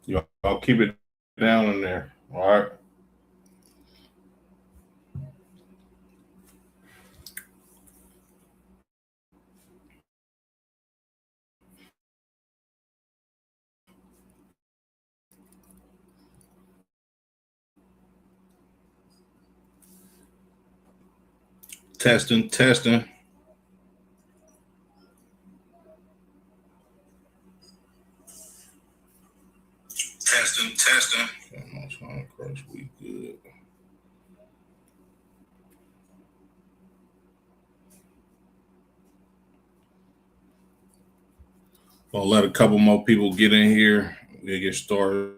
Y'all keep it down in there. All right. Testing, testing. Testing, testing. Okay, crush, we good. I'll let a couple more people get in here. We'll get started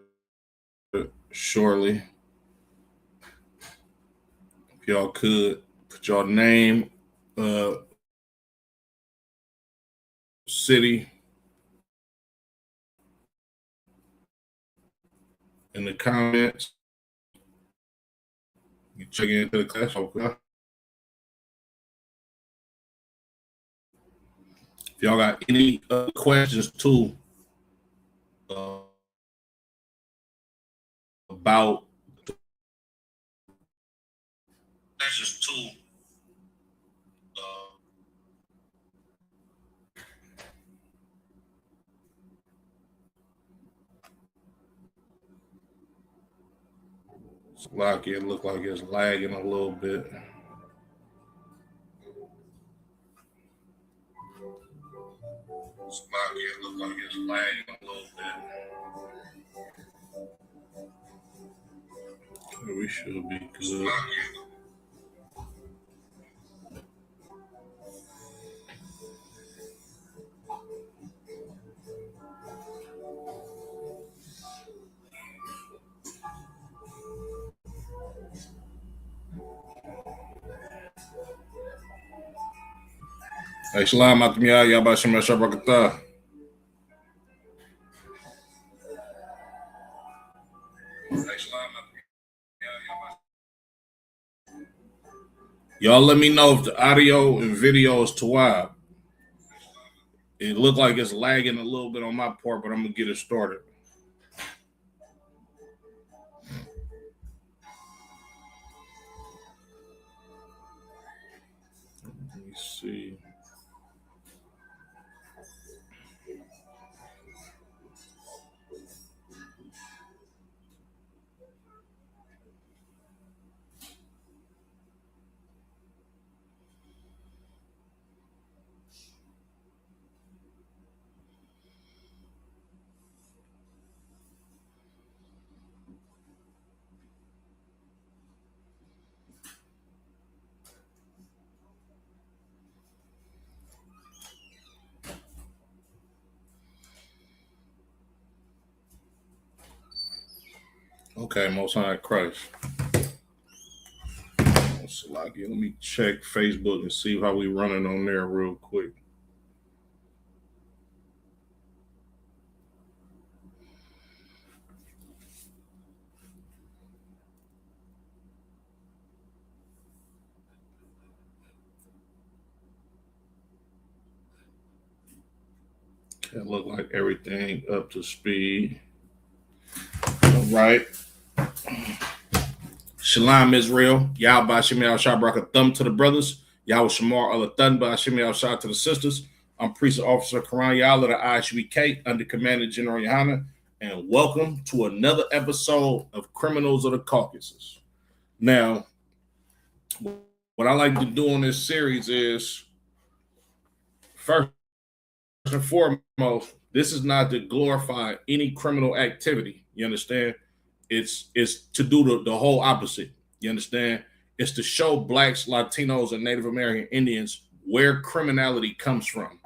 shortly. If y'all could put your name, city in the comments. You check into the class. Okay. If y'all got any questions too uh, about questions too. It look like it's lagging a little bit. It look like it's lagging a little bit. We should be good. Hey, Shalom, Akamiyah, Yabashim Shabrakata. Y'all let me know if the audio and video is tawab. It looked like it's lagging a little bit on my part, but I'm going to get it started. Let me see. Okay, Most High Christ. Let me check Facebook and see how we running on there real quick. It look like everything up to speed. All right. Shalom Israel. Yah Bashim Al Shabraka Thumb to the brothers. Yahweh Shamar Allah Thun Bashim Al Shah to the sisters. I'm Priest Officer Karan Yah of the IHBK under Commander General Yohana. And welcome to another episode of Criminals of the Caucasus. Now, what I like to do on this series is first and foremost, this is not to glorify any criminal activity. You understand? It's to do the whole opposite. You understand? It's to show blacks, Latinos, and Native American Indians where criminality comes from,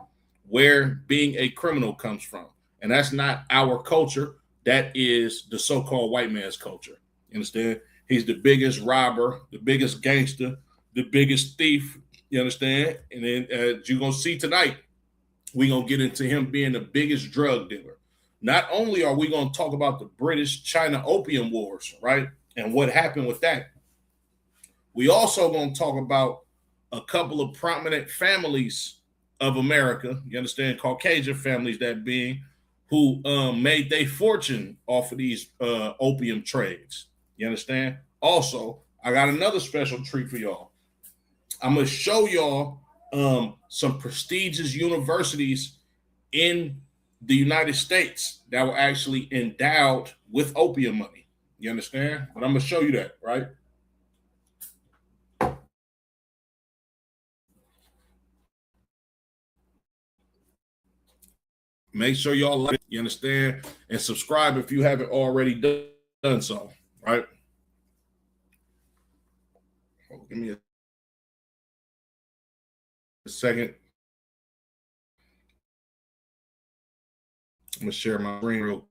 where being a criminal comes from. And that's not our culture. That is the so-called white man's culture. You understand? He's the biggest robber, the biggest gangster, the biggest thief. You understand? And then as you're going to see tonight, we're going to get into him being the biggest drug dealer. Not only are we going to talk about the British-China Opium Wars, right, and what happened with that, we also going to talk about a couple of prominent families of America, you understand, Caucasian families that being, who made their fortune off of these opium trades. You understand? Also, I got another special treat for y'all. I'm gonna show y'all some prestigious universities in the United States that were actually endowed with opium money. You understand? But I'm gonna show you that, right? Make sure y'all like it, you understand, and subscribe if you haven't already done so, right? Give me a second. I'm gonna share my screen real.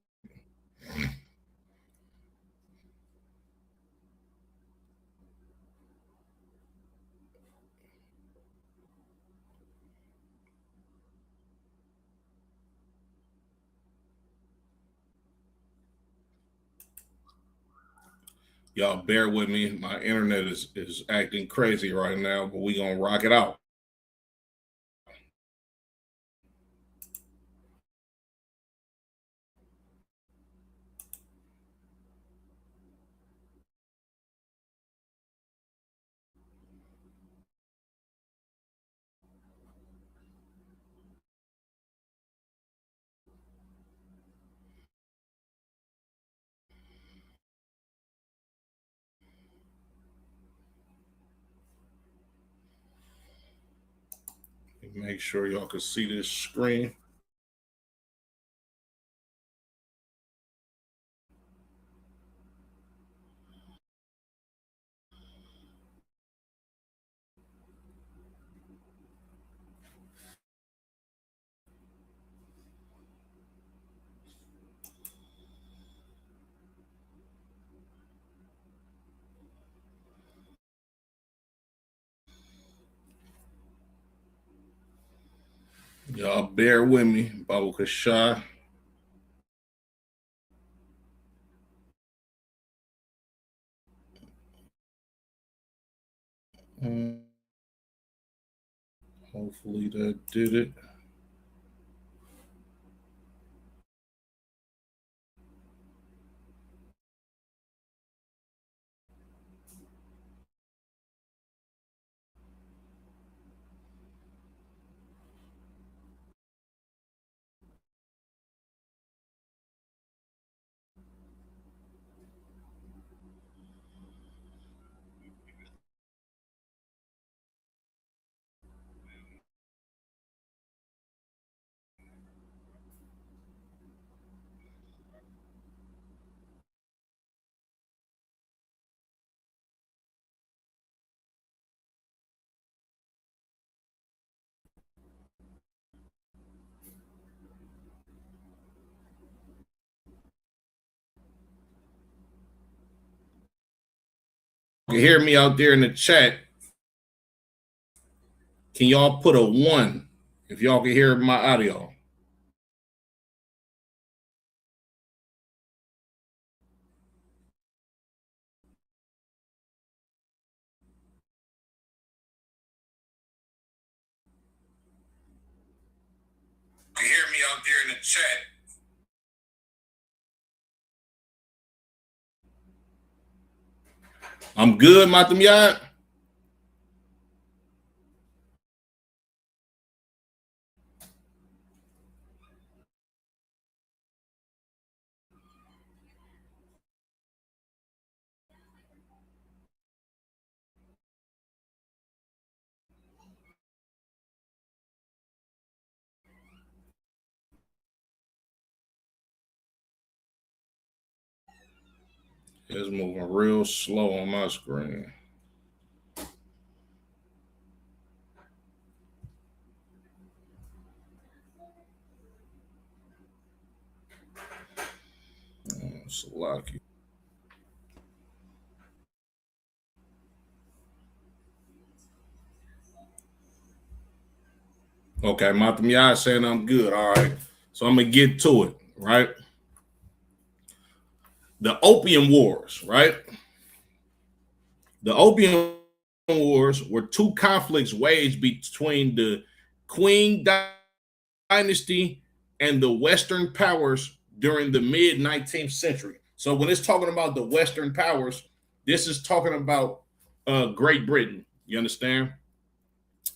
Y'all bear with me. My internet is acting crazy right now, but we gonna rock it out. Make sure y'all can see this screen. Y'all bear with me, Baba Kasha. Hopefully that did it. You can hear me out there in the chat. Can y'all put a 1 if y'all can hear my audio? You hear me out there in the chat? I'm good, Matamyat. It's moving real slow on my screen. It's lucky. Okay, Matamyat saying I'm good. All right. So I'm gonna get to it, right? The Opium Wars, right? The Opium Wars were two conflicts waged between the Qing dynasty and the Western powers during the mid 19th century. So when it's talking about the Western powers, this is talking about Great Britain. You understand?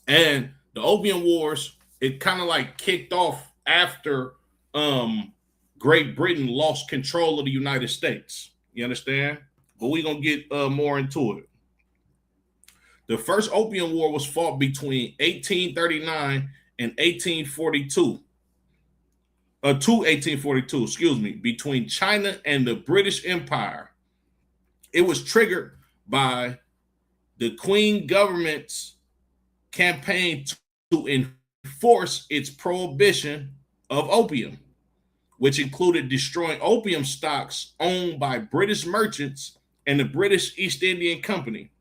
And the Opium Wars, it kind of like kicked off after Great Britain lost control of the United States. You understand? But we're going to get more into it. The first Opium War was fought between 1839 and 1842. To 1842, excuse me, between China and the British Empire. It was triggered by the Queen government's campaign to enforce its prohibition of opium, which included destroying opium stocks owned by British merchants and the British East Indian Company.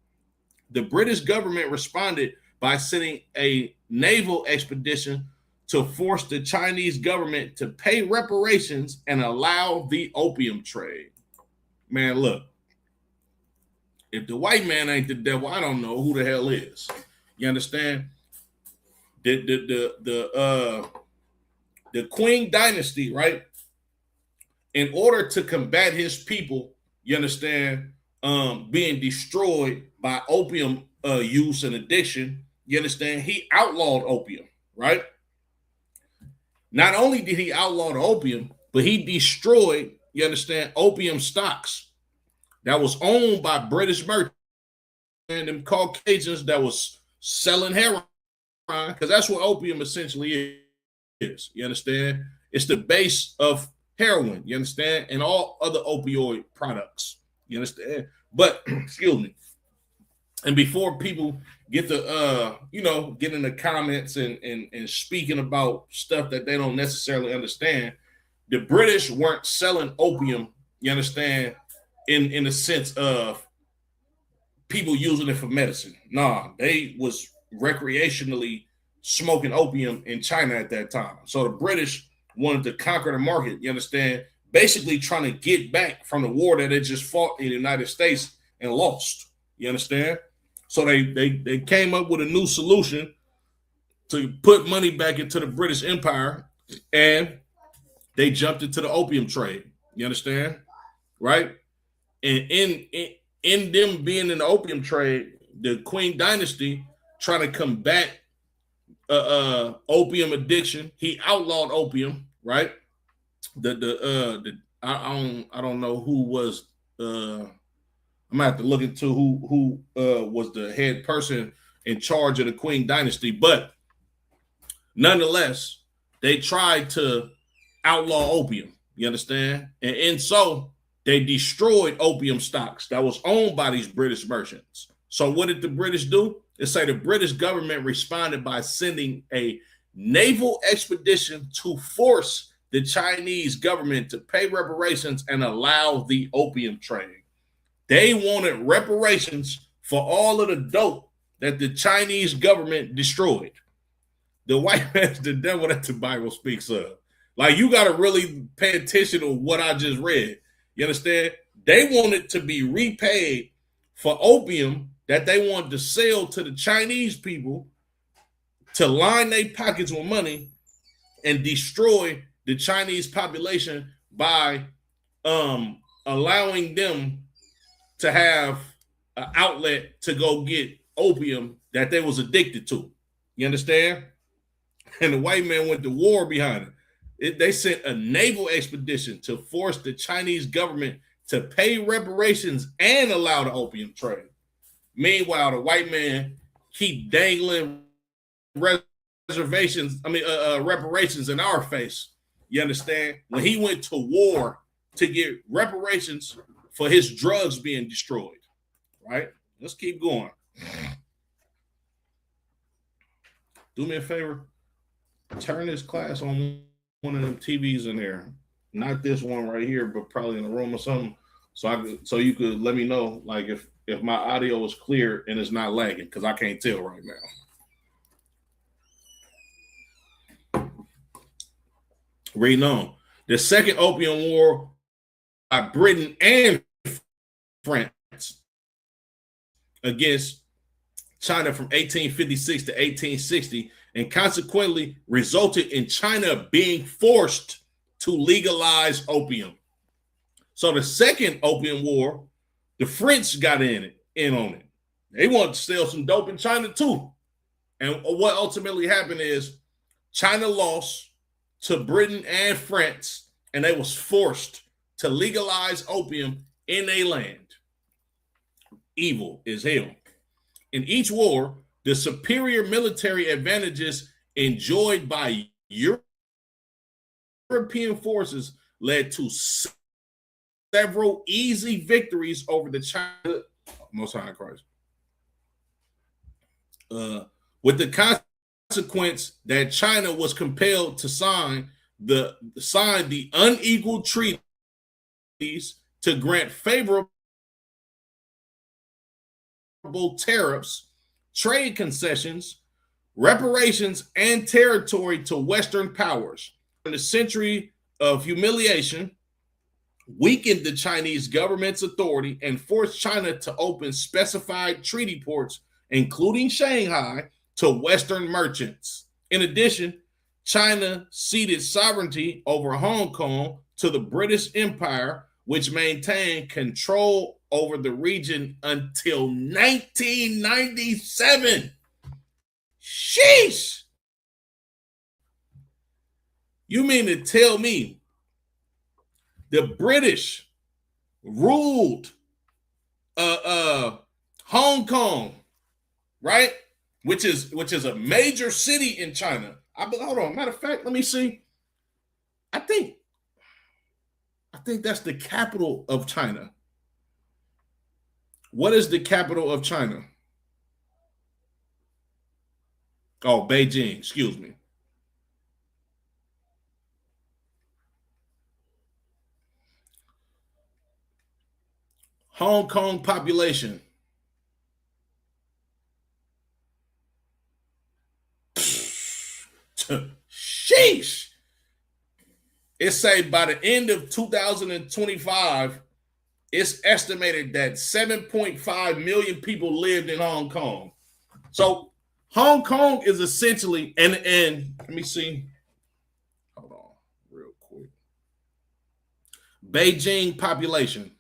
The British government responded by sending a naval expedition to force the Chinese government to pay reparations and allow the opium trade. Man, look, if the white man ain't the devil, I don't know who the hell is. You understand? The Qing dynasty, right? In order to combat his people, you understand, being destroyed by opium use and addiction, you understand, he outlawed opium, right? Not only did he outlaw the opium, but he destroyed, you understand, opium stocks that was owned by British merchants and them Caucasians that was selling heroin, because that's what opium essentially is. You understand? It's the base of heroin, you understand, and all other opioid products. You understand? But excuse me. And before people get to get in the comments and speaking about stuff that they don't necessarily understand, the British weren't selling opium, you understand, in the sense of people using it for medicine. Nah, they was recreationally smoking opium in China at that time. So the British wanted to conquer the market, you understand, basically trying to get back from the war that they just fought in the United States and lost. You understand? So they came up with a new solution to put money back into the British Empire, and they jumped into the opium trade. You understand? Right? And in them being in the opium trade, the Qing dynasty trying to combat opium addiction, he outlawed opium, right? I don't know who was I'm gonna have to look into who was the head person in charge of the Qing dynasty, but nonetheless, they tried to outlaw opium. You understand? And so they destroyed opium stocks that was owned by these British merchants. So what did the British do? They say the British government responded by sending a naval expedition to force the Chinese government to pay reparations and allow the opium trade. They wanted reparations for all of the dope that the Chinese government destroyed. The white man's the devil that the Bible speaks of. Like, you got to really pay attention to what I just read. You understand? They wanted to be repaid for opium that they wanted to sell to the Chinese people to line their pockets with money and destroy the Chinese population by allowing them to have an outlet to go get opium that they was addicted to. You understand? And the white man went to war behind it. They sent a naval expedition to force the Chinese government to pay reparations and allow the opium trade. Meanwhile, the white man keep dangling reparations in our face. You understand? When he went to war to get reparations for his drugs being destroyed, right? Let's keep going. Do me a favor. Turn this class on one of them TVs in there. Not this one right here, but probably in a room or something. So you could let me know, like, if my audio is clear and it's not lagging, because I can't tell right now. Reading on. The Second Opium War by Britain and France against China from 1856 to 1860 and consequently resulted in China being forced to legalize opium. So the second Opium War, the French got in on it. They wanted to sell some dope in China too. And what ultimately happened is China lost to Britain and France, and they was forced to legalize opium in their land. Evil as hell. In each war, the superior military advantages enjoyed by European forces led to several easy victories over the China, Most High Christ. With the consequence that China was compelled to sign the unequal treaties to grant favorable tariffs, trade concessions, reparations, and territory to Western powers. In the century of humiliation, weakened the Chinese government's authority and forced China to open specified treaty ports, including Shanghai, to Western merchants. In addition, China ceded sovereignty over Hong Kong to the British Empire, which maintained control over the region until 1997. Sheesh! You mean to tell me the British ruled Hong Kong, right? Which is a major city in China. Hold on. Matter of fact, let me see. I think that's the capital of China. What is the capital of China? Oh, Beijing. Excuse me. Hong Kong population. Sheesh. It's say by the end of 2025, it's estimated that 7.5 million people lived in Hong Kong. So Hong Kong is essentially, and let me see. Hold on real quick. Beijing population.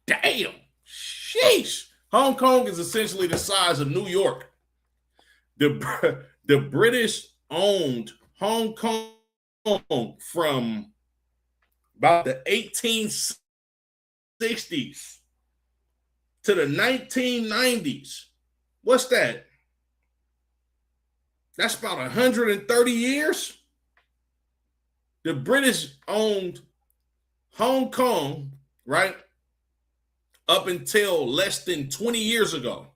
Damn. Sheesh. Hong Kong is essentially the size of New York. The British owned Hong Kong from about the 1860s to the 1990s. What's that? That's about 130 years. The British owned Hong Kong, right, up until less than 20 years ago.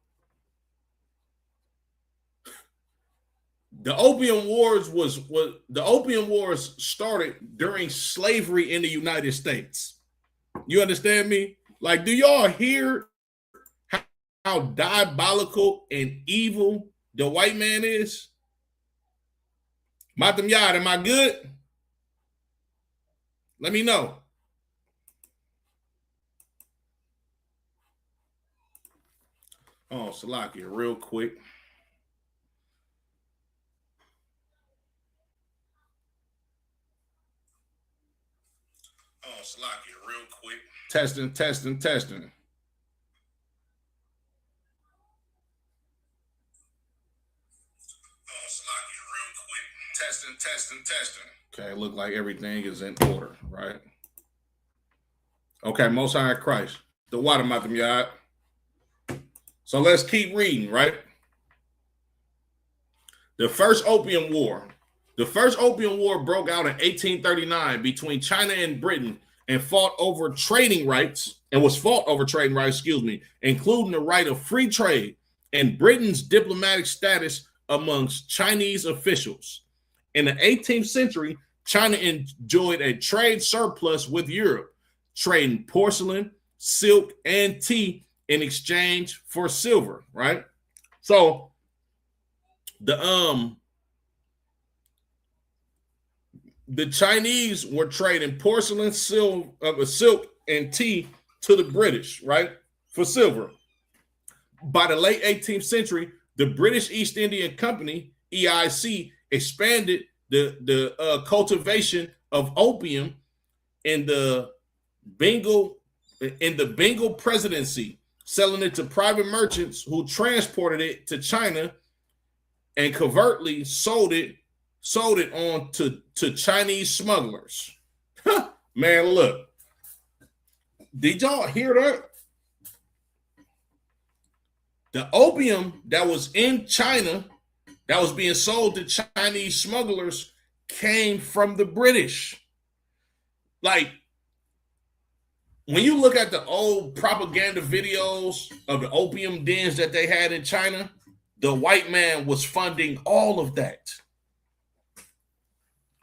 The Opium Wars the Opium Wars started during slavery in the United States. You understand me? Like, do y'all hear how diabolical and evil the white man is? Matam Yad, am I good? Let me know. Oh, Salakia, real quick. Oh, Salakia, real quick. Testing. Oh, Salakia, real quick. Testing. Okay, look like everything is in order, right? Okay, Most High Christ. The water Matam Yad. So let's keep reading, right? The first Opium War broke out in 1839 between China and Britain and was fought over trading rights, including the right of free trade and Britain's diplomatic status amongst Chinese officials. In the 18th century, China enjoyed a trade surplus with Europe, trading porcelain, silk, and tea in exchange for silver, right? So the Chinese were trading porcelain, silk, and tea to the British, right, for silver. By the late 18th century, the British East India Company, EIC, expanded the cultivation of opium in the Bengal presidency, selling it to private merchants who transported it to China and covertly sold it on to Chinese smugglers. Man, look, did y'all hear that? The opium that was in China that was being sold to Chinese smugglers came from the British. Like, when you look at the old propaganda videos of the opium dens that they had in China, the white man was funding all of that.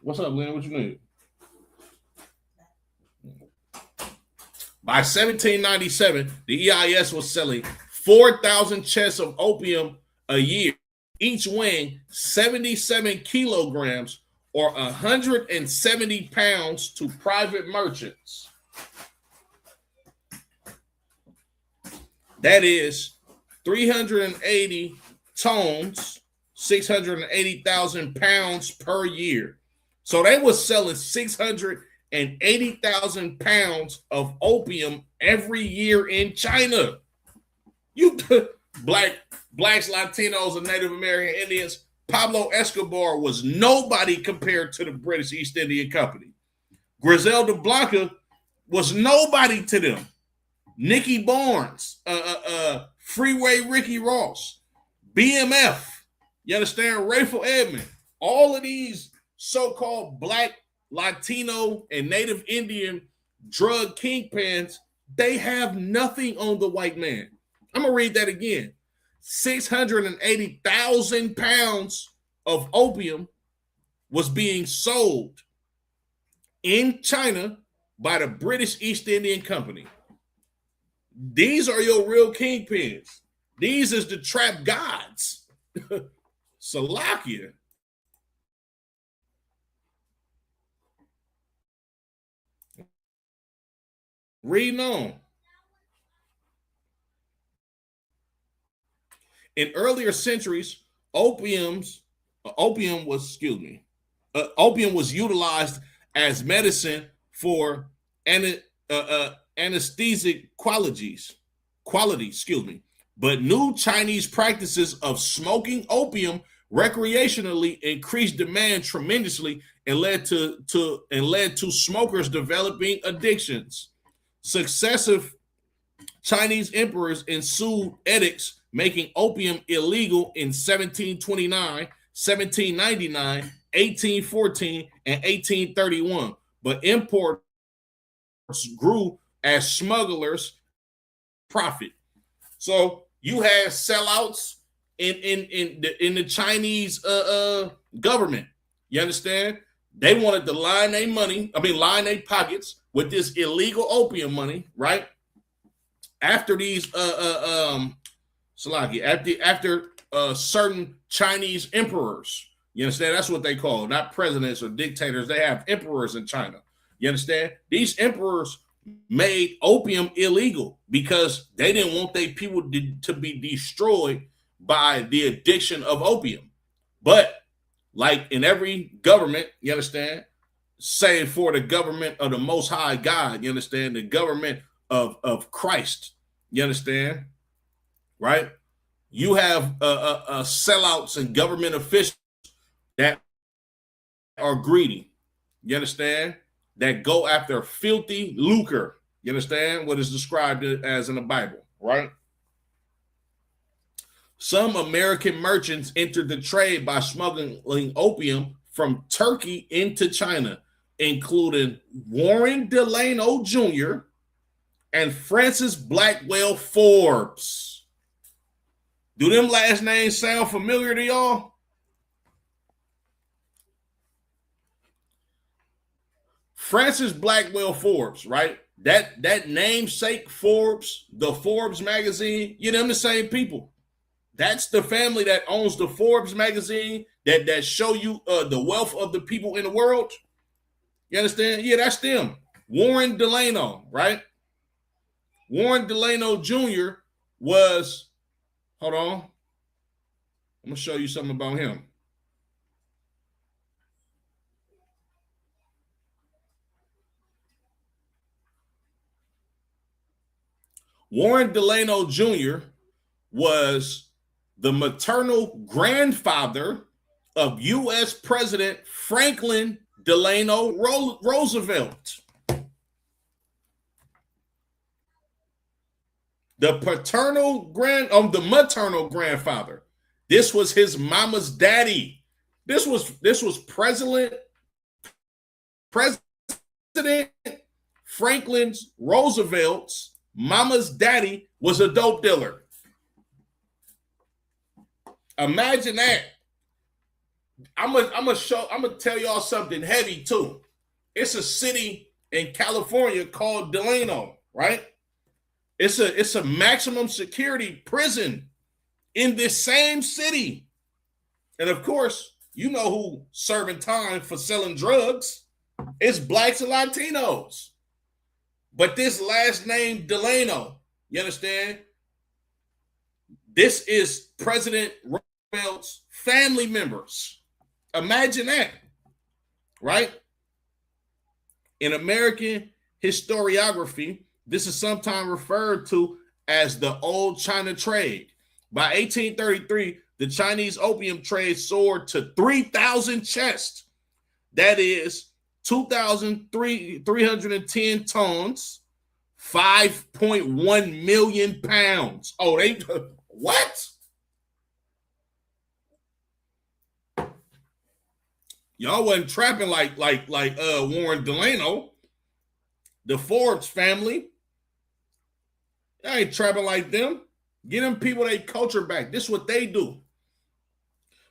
What's up, Lynn? What you need? By 1797, the EIS was selling 4,000 chests of opium a year, each weighing 77 kilograms or 170 pounds to private merchants. That is 380 tons, 680,000 pounds per year. So they was selling 680,000 pounds of opium every year in China. You blacks, Latinos, and Native American Indians, Pablo Escobar was nobody compared to the British East India Company. Griselda Blanca was nobody to them. Nicky Barnes, Freeway Ricky Ross, BMF, you understand? Rayful Edmond, all of these so-called black, Latino, and Native Indian drug kingpins, they have nothing on the white man. I'm going to read that again. 680,000 pounds of opium was being sold in China by the British East Indian Company. These are your real kingpins. These is the trap gods. Salakia. Reading on. In earlier centuries, opium was utilized as medicine for anesthetic qualities. But new Chinese practices of smoking opium recreationally increased demand tremendously and led to smokers developing addictions. Successive Chinese emperors issued edicts making opium illegal in 1729, 1799, 1814, and 1831. But imports grew as smugglers profit. So you had sellouts in the Chinese government. You understand? They wanted to line their pockets with this illegal opium money, right? After these after certain Chinese emperors. You understand? That's what they call, not presidents or dictators. They have emperors in China. You understand? These emperors made opium illegal because they didn't want their people to be destroyed by the addiction of opium. But like in every government, you understand, save for the government of the Most High God, you understand, the government of Christ, you understand, right? You have sellouts and government officials that are greedy, you understand, that go after filthy lucre, you understand, what is described as in the Bible, right? Some American merchants entered the trade by smuggling opium from Turkey into China, including Warren Delano Jr. and Francis Blackwell Forbes. Do them last names sound familiar to y'all? Francis Blackwell Forbes, right? That namesake Forbes, the Forbes magazine, you know, them the same people. That's the family that owns the Forbes magazine that show you the wealth of the people in the world. You understand? Yeah, that's them. Warren Delano, right? Warren Delano Jr. was Hold on. I'm going to show you something about him. Warren Delano Jr. was the maternal grandfather of U.S. President Franklin Delano Roosevelt. The the maternal grandfather. This was his mama's daddy. This was President Franklin Roosevelt's mama's daddy was a dope dealer. Imagine that. I'm gonna tell y'all something heavy too. It's a city in California called Delano, right? It's a maximum security prison in this same city. And of course, you know who serving time for selling drugs. It's blacks and Latinos. But this last name Delano, you understand? This is President Roosevelt's family members. Imagine that, right? In American historiography, this is sometimes referred to as the Old China Trade. By 1833, the Chinese opium trade soared to 3,000 chests. That is 2,310 tons, 5.1 million pounds. Oh, they what? Y'all wasn't trapping like Warren Delano, the Forbes family. Y'all ain't trapping like them. Get them people their culture back. This is what they do,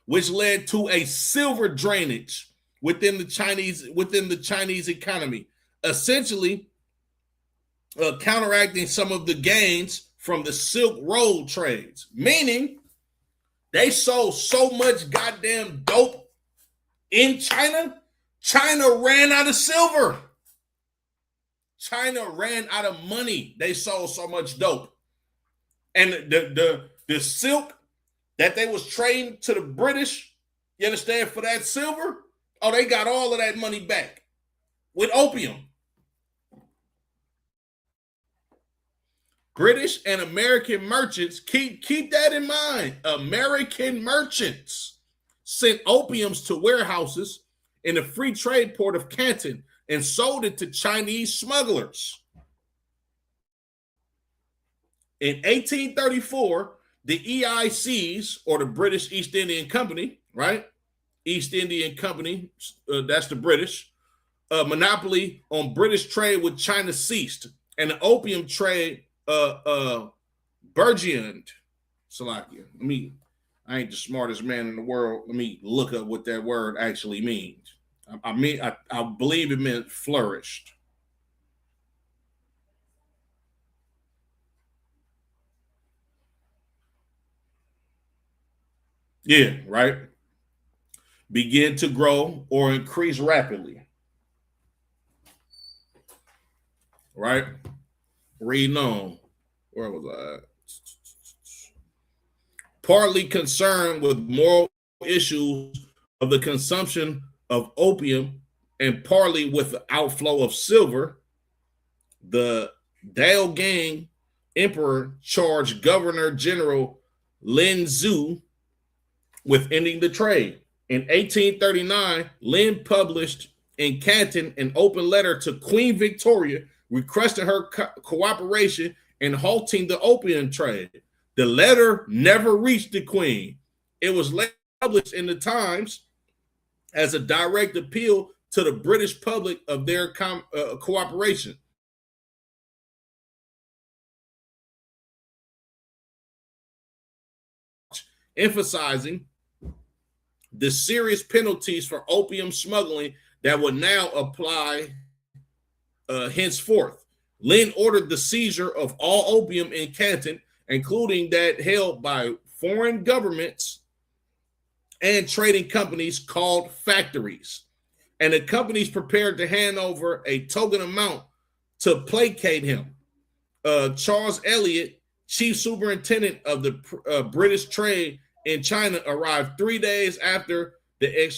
which led to a silver drainage within the Chinese economy, essentially counteracting some of the gains from the Silk Road trades. Meaning, they sold so much goddamn dope in China. China ran out of silver. China ran out of money. They sold so much dope. And the silk that they was trading to the British, you understand, for that silver, oh, they got all of that money back with opium. British and American merchants, keep that in mind. American merchants sent opiums to warehouses in the free trade port of Canton and sold it to Chinese smugglers. In 1834, the EICs, or the British East Indian Company, right? East Indian Company, that's the British, monopoly on British trade with China ceased, and the opium trade burgeoned. Salakia. I ain't the smartest man in the world. Let me look up what that word actually means. I believe it meant flourished. Yeah, right. Begin to grow or increase rapidly. Right? Reading on. Where was I? Partly concerned with moral issues of the consumption of opium and partly with the outflow of silver, the Dao Gang Emperor charged Governor General Lin Zhu with ending the trade. In 1839, Lin published in Canton an open letter to Queen Victoria requesting her cooperation in halting the opium trade. The letter never reached the Queen. It was later published in the Times as a direct appeal to the British public of their cooperation. Emphasizing the serious penalties for opium smuggling that would now apply henceforth. Lin ordered the seizure of all opium in Canton, including that held by foreign governments and trading companies called factories. And the companies prepared to hand over a token amount to placate him. Charles Eliot, chief superintendent of the British trade in China, arrived 3 days after the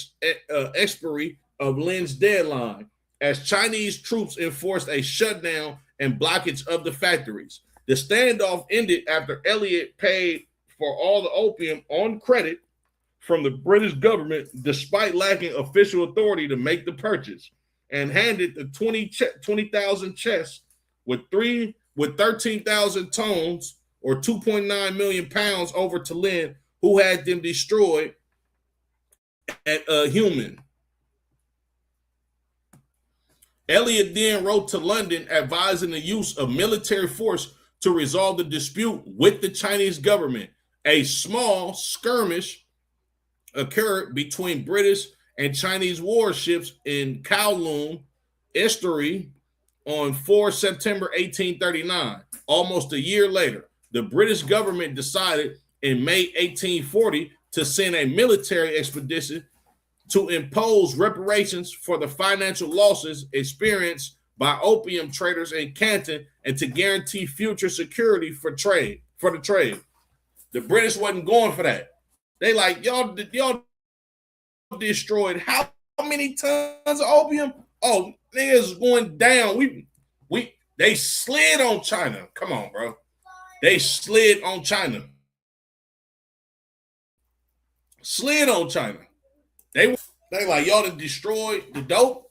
expiry of Lin's deadline, as Chinese troops enforced a shutdown and blockage of the factories. The standoff ended after Elliot paid for all the opium on credit from the British government, despite lacking official authority to make the purchase, and handed the 20,000 chests with 13,000 tons or 2.9 million pounds over to Lin, who had them destroyed at Human. Elliot then wrote to London advising the use of military force to resolve the dispute with the Chinese government. A small skirmish occurred between British and Chinese warships in Kowloon Estuary on 4 September 1839. Almost a year later, the British government decided in May 1840 to send a military expedition to impose reparations for the financial losses experienced by opium traders in Canton and to guarantee future security for the trade. The British wasn't going for that. They like, y'all destroyed how many tons of opium? Oh, niggas going down. They slid on China. Come on, bro. They slid on China. Slid on China. They like, y'all done destroyed the dope.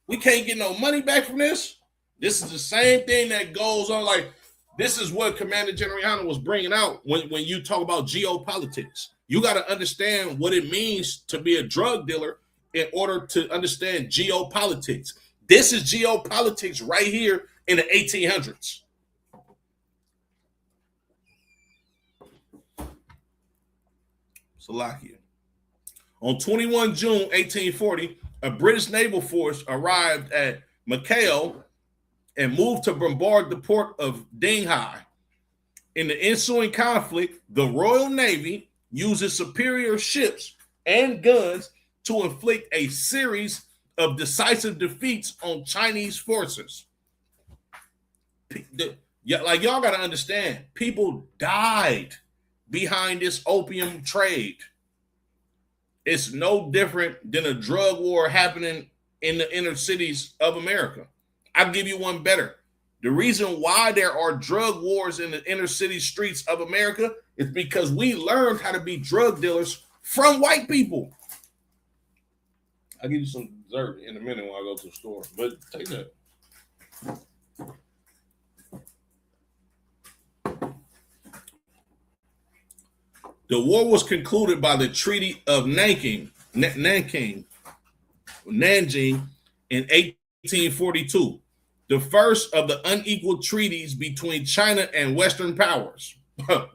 We can't get no money back from this. This is the same thing that goes on. Like, this is what Commander General Yano was bringing out when you talk about geopolitics. You got to understand what it means to be a drug dealer in order to understand geopolitics. This is geopolitics right here in the 1800s. Slovakia. On 21 June 1840, a British naval force arrived at Macao and moved to bombard the port of Dinghai. In the ensuing conflict, the Royal Navy uses superior ships and guns to inflict a series of decisive defeats on Chinese forces. Like, y'all got to understand, people died behind this opium trade. It's no different than a drug war happening in the inner cities of America. I'll give you one better. The reason why there are drug wars in the inner city streets of America is because we learned how to be drug dealers from white people. I'll give you some dessert in a minute when I go to the store, but take that. The war was concluded by the Treaty of Nanjing in 1842, the first of the unequal treaties between China and Western powers.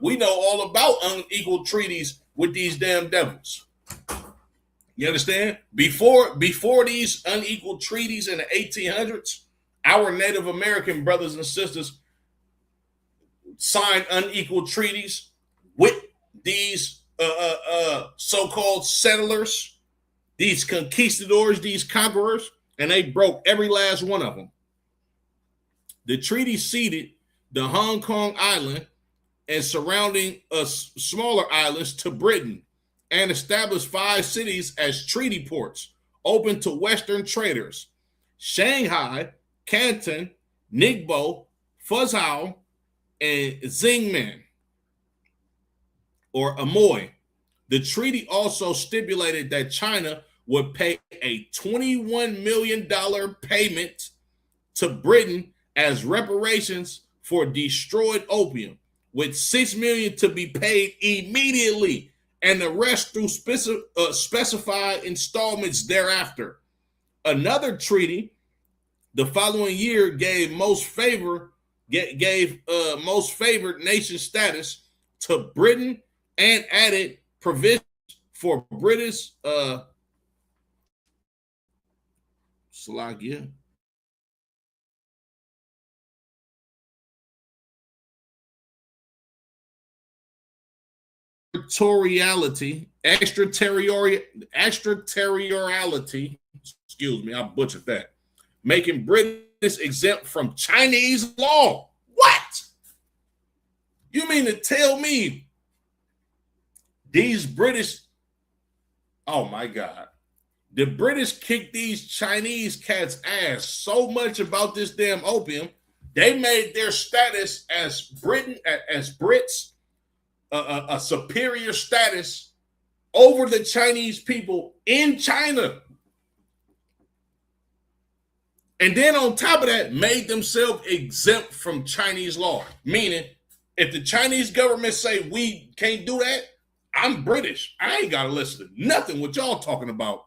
We know all about unequal treaties with these damn devils. You understand? Before these unequal treaties in the 1800s, our Native American brothers and sisters signed unequal treaties with these so-called settlers, these conquistadors, these conquerors, and they broke every last one of them. The treaty ceded the Hong Kong island and surrounding smaller islands to Britain and established 5 cities as treaty ports open to Western traders: Shanghai, Canton, Ningbo, Fuzhou, and Xingmen, or Amoy. The treaty also stipulated that China would pay a $21 million payment to Britain as reparations for destroyed opium, with $6 million to be paid immediately and the rest through specified installments thereafter. Another treaty the following year gave most favored nation status to Britain and added provisions for British Slovakia. Extraterritoriality, excuse me, I butchered that, making British exempt from Chinese law. What? You mean to tell me these British, oh my God, the British kicked these Chinese cats' ass so much about this damn opium, they made their status as Britain, as Brits, a superior status over the Chinese people in China. And then on top of that, made themselves exempt from Chinese law. Meaning, if the Chinese government say we can't do that, I'm British. I ain't got to listen to nothing what y'all talking about.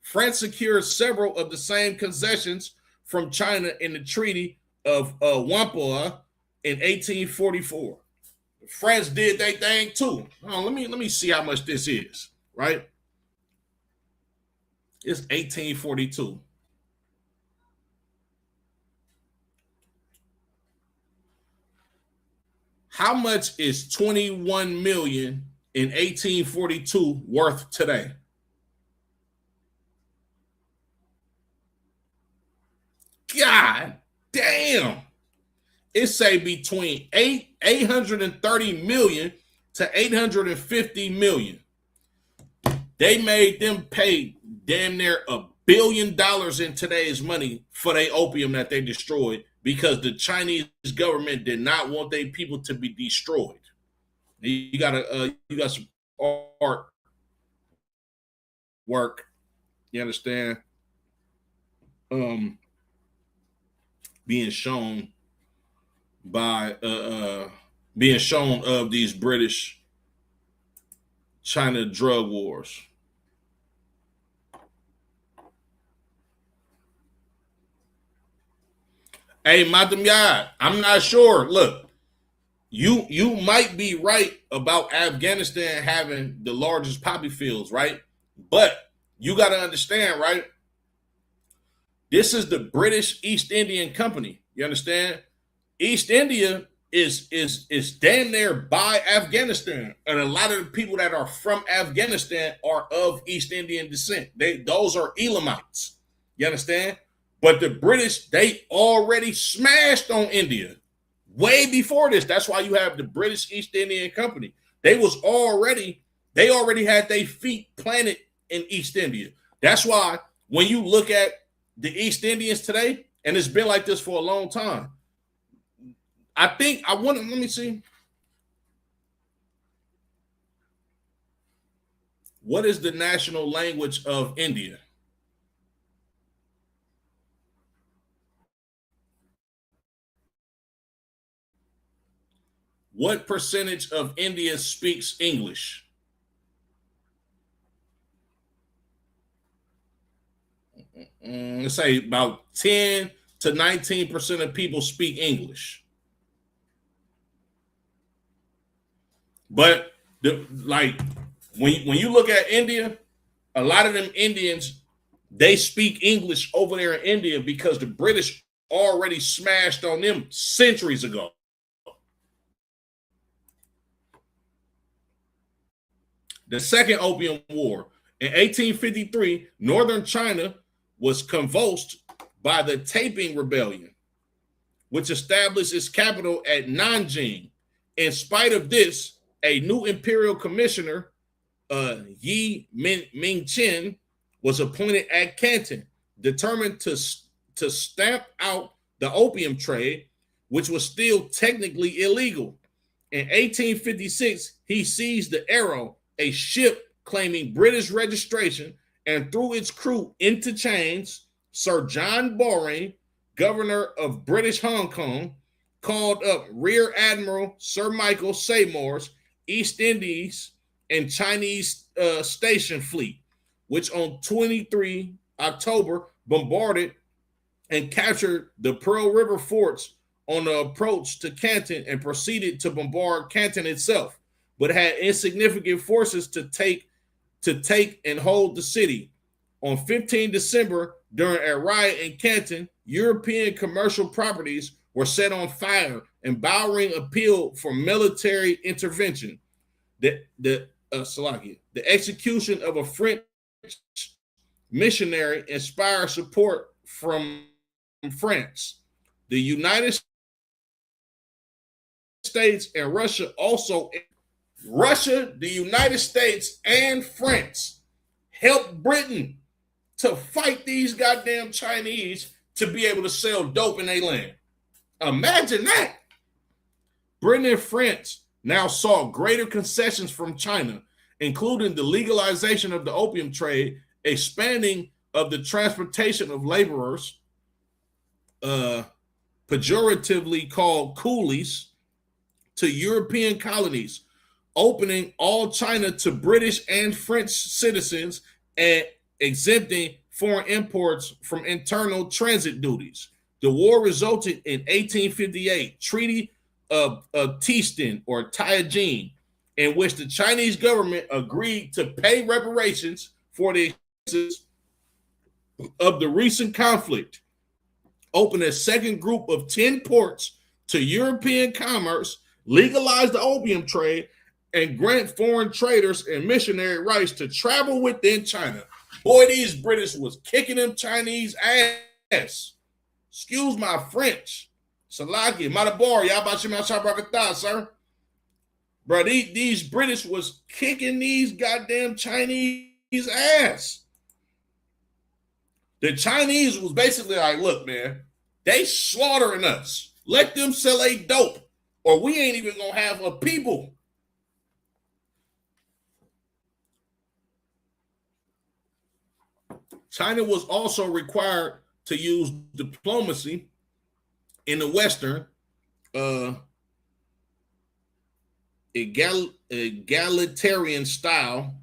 France secured several of the same concessions from China in the Treaty of Whampoa in 1844. France did their thing too. Oh, let me see how much this is, right? It's 1842. How much is 21 million in 1842 worth today? God damn. It say between 830 million to 850 million. They made them pay damn near $1 billion in today's money for their opium that they destroyed because the Chinese government did not want their people to be destroyed. You got some art work. You understand? Being shown by being shown of these British China drug wars. Hey, Madam Yad, I'm not sure. Look, you might be right about Afghanistan having the largest poppy fields, right? But you got to understand, right? This is the British East Indian Company. You understand? East India is damn near by Afghanistan, and a lot of the people that are from Afghanistan are of East Indian descent. Those are Elamites. You understand? But the British, they already smashed on India way before this. That's why you have the British East Indian Company. They already had their feet planted in East India. That's why when you look at the East Indians today, and it's been like this for a long time, let me see. What is the national language of India? What percentage of India speaks English? Let's say about 10 to 19% of people speak English. But when you look at India, a lot of them Indians, they speak English over there in India because the British already smashed on them centuries ago. The Second Opium War. In 1853, northern China was convulsed by the Taiping Rebellion, which established its capital at Nanjing. In spite of this, a new imperial commissioner, Yi Mingchen, was appointed at Canton, determined to stamp out the opium trade, which was still technically illegal. In 1856, he seized the Arrow, a ship claiming British registration, and threw its crew into chains. Sir John Boring, governor of British Hong Kong, called up Rear Admiral Sir Michael Seymour's East Indies and Chinese station fleet, which on 23 October bombarded and captured the Pearl River forts on the approach to Canton and proceeded to bombard Canton itself, but had insignificant forces to take and hold the city. On 15 December, during a riot in Canton, European commercial properties were set on fire, and Bowring appealed for military intervention. The execution of a French missionary inspired support from France. The United States and Russia, the United States, and France helped Britain to fight these goddamn Chinese to be able to sell dope in their land. Imagine that. Britain and France now sought greater concessions from China, including the legalization of the opium trade, expanding of the transportation of laborers, pejoratively called coolies, to European colonies, opening all China to British and French citizens and exempting foreign imports from internal transit duties. The war resulted in 1858 Treaty of Teeston or Tianjin, in which the Chinese government agreed to pay reparations for the expenses of the recent conflict, open a second group of 10 ports to European commerce, legalize the opium trade, and grant foreign traders and missionary rights to travel within China. Boy, these British was kicking them Chinese ass. Excuse my French. Salaki, Madabor, Yabashim Shabrakata, sir. Bro, these British was kicking these goddamn Chinese ass. The Chinese was basically like, look, man, they slaughtering us. Let them sell a dope, or we ain't even gonna have a people. China was also required to use diplomacy in the Western egalitarian style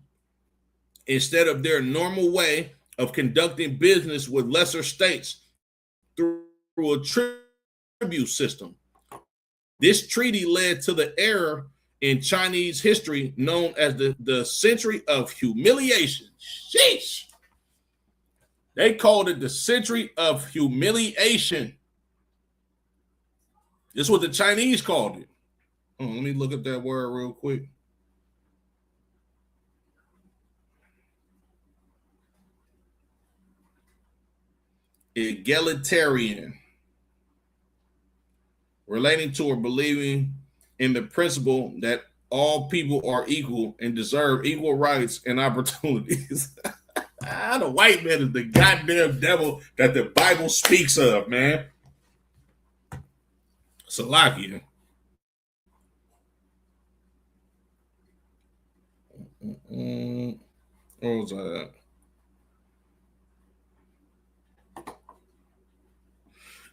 instead of their normal way of conducting business with lesser states through a tribute system. This treaty led to the era in Chinese history known as the Century of Humiliation. Sheesh. They called it the Century of Humiliation. This is what the Chinese called it. Let me look at that word real quick. Egalitarian, relating to or believing in the principle that all people are equal and deserve equal rights and opportunities. The white man is the goddamn devil that the Bible speaks of, man. Salakia. What was that?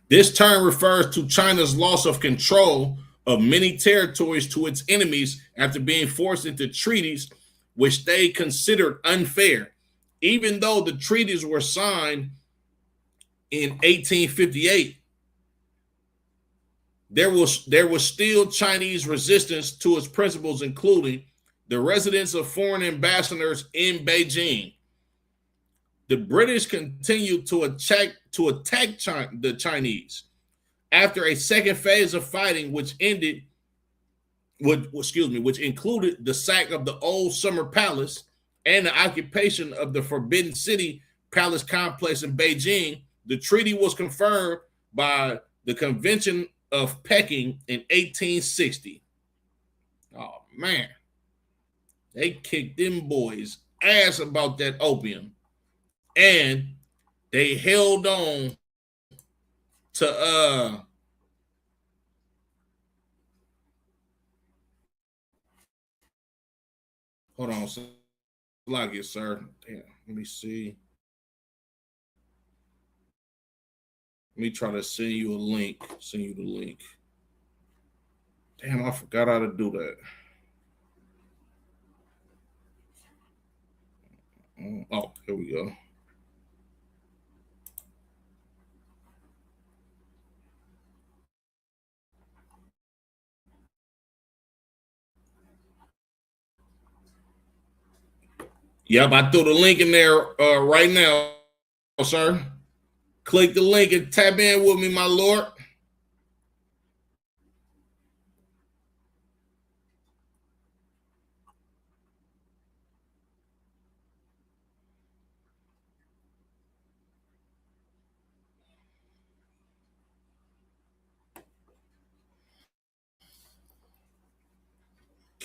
This term refers to China's loss of control of many territories to its enemies after being forced into treaties which they considered unfair. Even though the treaties were signed in 1858, there was still Chinese resistance to its principles, including the residence of foreign ambassadors in Beijing. The British continued to attack the Chinese. After a second phase of fighting, which included the sack of the old Summer Palace and the occupation of the Forbidden City Palace complex in Beijing, the treaty was confirmed by the Convention of Peking in 1860. Oh man, they kicked them boys ass about that opium, and they held on to hold on, like it, sir. Damn, let me see. Let me try to send you a link. Send you the link. Damn, I forgot how to do that. Oh, here we go. Yep, I threw the link in there right now, sir. Click the link and tap in with me, my lord.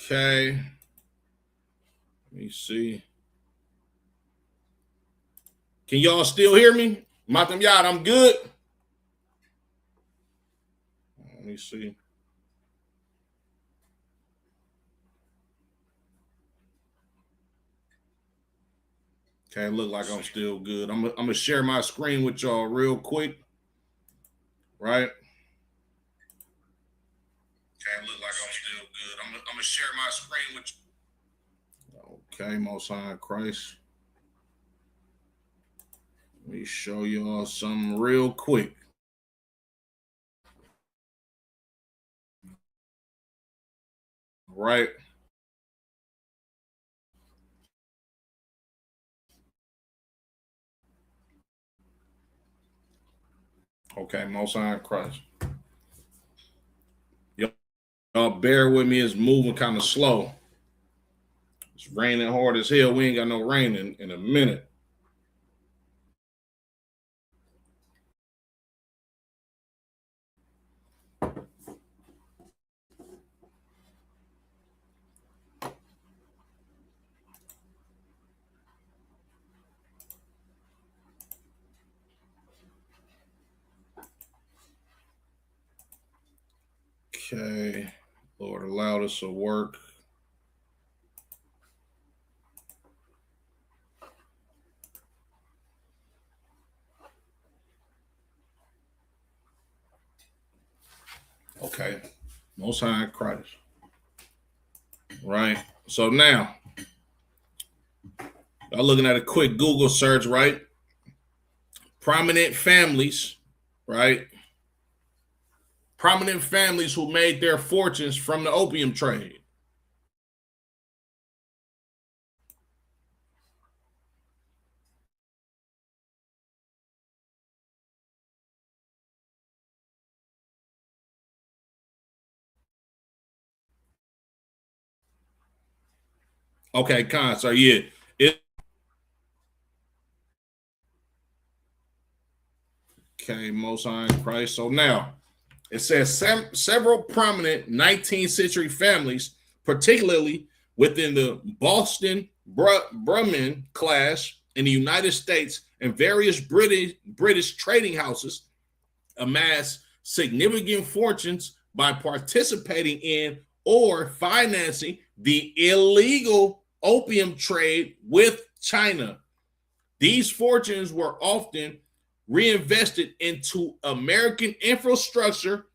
Okay. Let me see. Can y'all still hear me? Matam Yad, I'm good. Let me see. Okay, look like I'm still good. I'm gonna share my screen with y'all real quick, right? Okay, look like I'm still good. I'm gonna share my screen with you. Okay, Most High Christ. Let me show y'all something real quick. Right. Okay, Most High Christ. Y'all bear with me, it's moving kind of slow. It's raining hard as hell. We ain't got no rain in a minute. Okay. Lord, allow this to work. Okay. Most High Christ. Right. So now, y'all looking at a quick Google search, right? Prominent families, right? Prominent families who made their fortunes from the opium trade. Okay, Con, so yeah. Okay, Most High Christ. So now, it says several prominent 19th century families, particularly within the Boston Brahmin class in the United States and various British trading houses, amassed significant fortunes by participating in or financing the illegal opium trade with China. These fortunes were often reinvested into American infrastructure,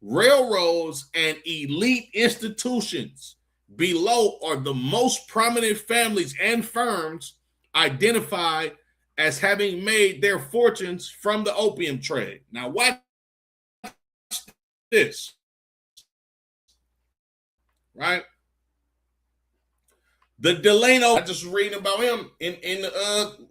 railroads, and elite institutions. Below are the most prominent families and firms identified as having made their fortunes from the opium trade. Now, watch this, right? The Delano, I just reading about him in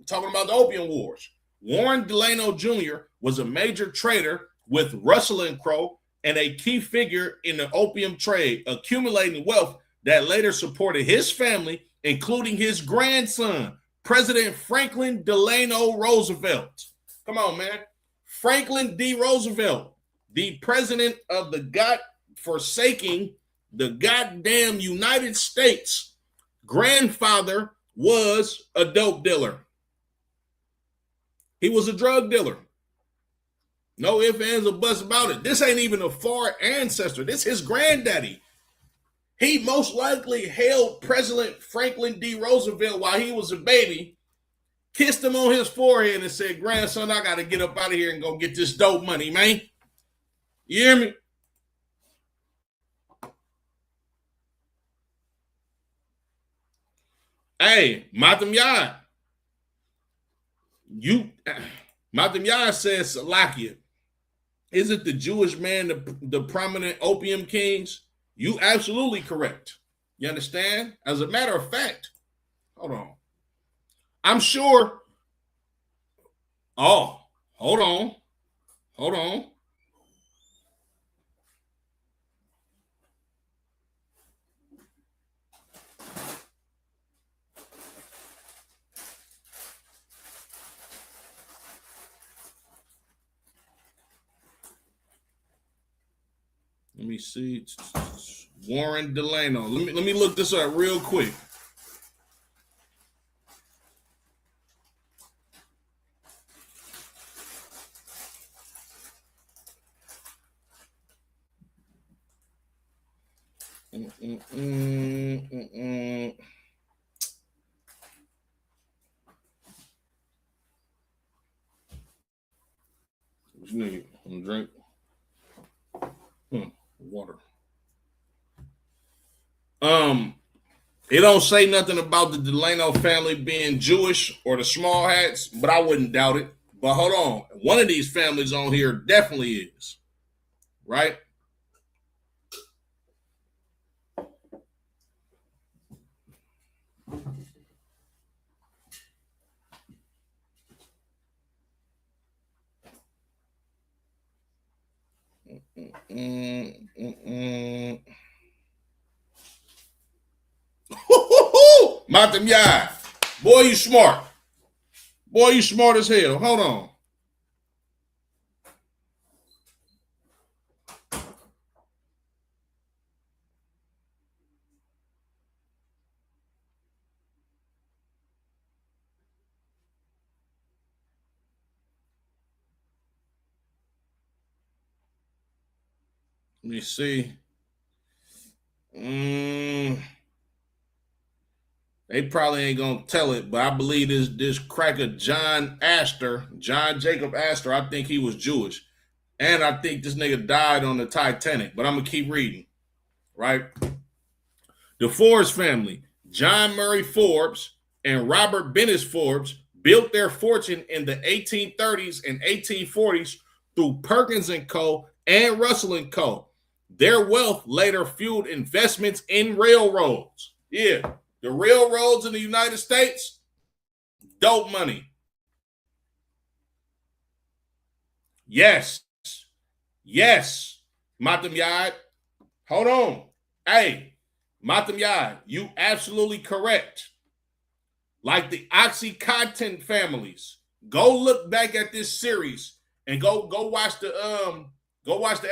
talking about the Opium Wars. Warren Delano Jr. was a major trader with Russell and Crowe and a key figure in the opium trade, accumulating wealth that later supported his family, including his grandson, President Franklin Delano Roosevelt. Come on, man. Franklin D. Roosevelt, the president of the God-forsaking the goddamn United States, grandfather was a dope dealer. He was a drug dealer. No ifs, ands, or buts about it. This ain't even a far ancestor. This is his granddaddy. He most likely held President Franklin D. Roosevelt while he was a baby, kissed him on his forehead and said, grandson, I got to get up out of here and go get this dope money, man. You hear me? Hey, Matam Yad. Matam Yad says Salakia. Isn't the Jewish man the prominent opium kings? You absolutely correct. You understand? As a matter of fact, hold on. I'm sure. Oh, hold on. Hold on. Let me see. Warren Delano. Let me look this up real quick. What you need? Want to drink? Water. It don't say nothing about the Delano family being Jewish or the Small Hats, but I wouldn't doubt it. But hold on, one of these families on here definitely is, right? Matam Yai. Boy, you smart. Boy, you smart as hell. Hold on. Let me see. They probably ain't gonna tell it, but I believe this cracker John Jacob Astor, I think he was Jewish. And I think this nigga died on the Titanic, but I'm gonna keep reading, right? The Forbes family, John Murray Forbes and Robert Bennett Forbes, built their fortune in the 1830s and 1840s through Perkins & Co. and Russell & Co. Their wealth later fueled investments in railroads. Yeah, the railroads in the United States, dope money. Yes. Matam Yad. Hold on. Hey, Matam Yad, you absolutely correct. Like the OxyContin families. Go look back at this series and go watch the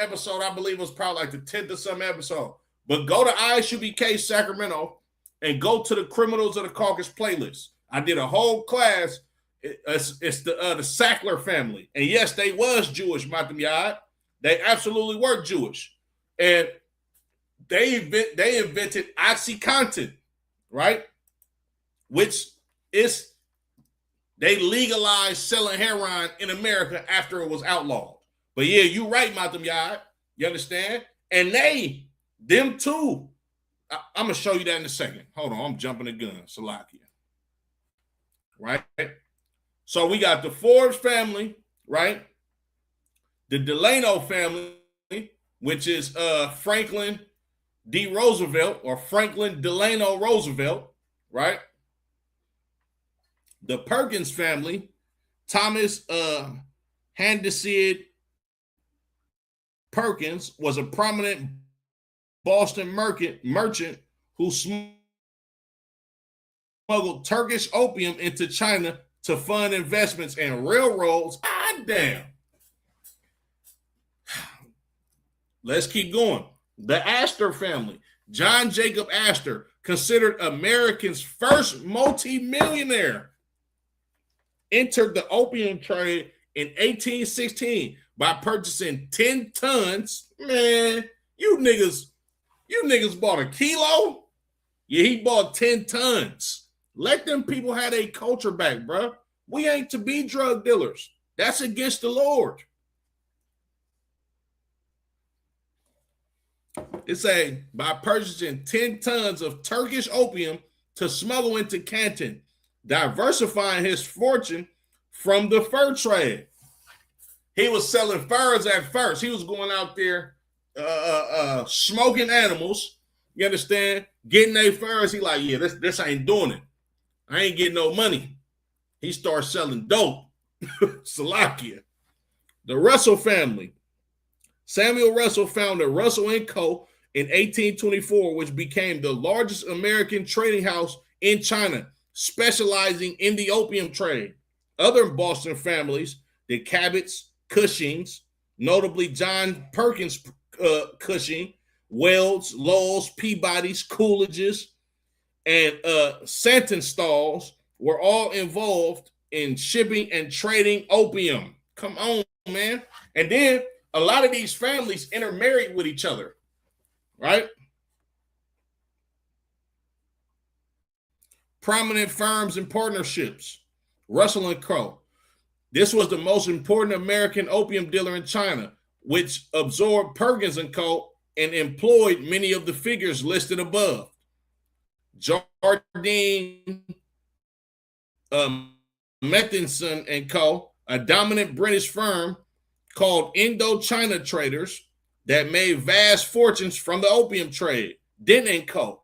episode. I believe it was probably like the 10th or some episode. But go to ISUBK Sacramento and go to the Criminals of the Caucasus playlist. I did a whole class. It's the Sackler family. And yes, they was Jewish, Matam Yad. They absolutely were Jewish. And they invented OxyContin, right? Which is, they legalized selling heroin in America after it was outlawed. But yeah, you right, Matam Yad. You understand? And them too. I'm going to show you that in a second. Hold on, I'm jumping the gun. Salakia. Right? So we got the Forbes family, right? The Delano family, which is Franklin D. Roosevelt or Franklin Delano Roosevelt, right? The Perkins family, Thomas Handicid Perkins was a prominent Boston merchant who smuggled Turkish opium into China to fund investments in railroads. God damn. Let's keep going. The Astor family, John Jacob Astor, considered America's first multi-millionaire, entered the opium trade in 1816 by purchasing 10 tons. Man, you niggas bought a kilo? Yeah, he bought 10 tons. Let them people have their culture back, bro. We ain't to be drug dealers. That's against the Lord. It's by purchasing 10 tons of Turkish opium to smuggle into Canton, diversifying his fortune from the fur trade. He was selling furs at first. He was going out there smoking animals. You understand? Getting their furs. He like, yeah, this ain't doing it. I ain't getting no money. He starts selling dope. Salakia. The Russell family. Samuel Russell founded Russell & Co. in 1824, which became the largest American trading house in China, specializing in the opium trade. Other Boston families, the Cabots, Cushings, notably John Perkins Cushing, Wells, Lowell's, Peabody's, Coolidge's, and Santonstalls were all involved in shipping and trading opium. Come on, man. And then a lot of these families intermarried with each other, right? Prominent firms and partnerships. Russell & Co. This was the most important American opium dealer in China, which absorbed Perkins & Co. and employed many of the figures listed above. Jardine Matheson & Co., a dominant British firm called Indochina Traders that made vast fortunes from the opium trade. Dent & Co.,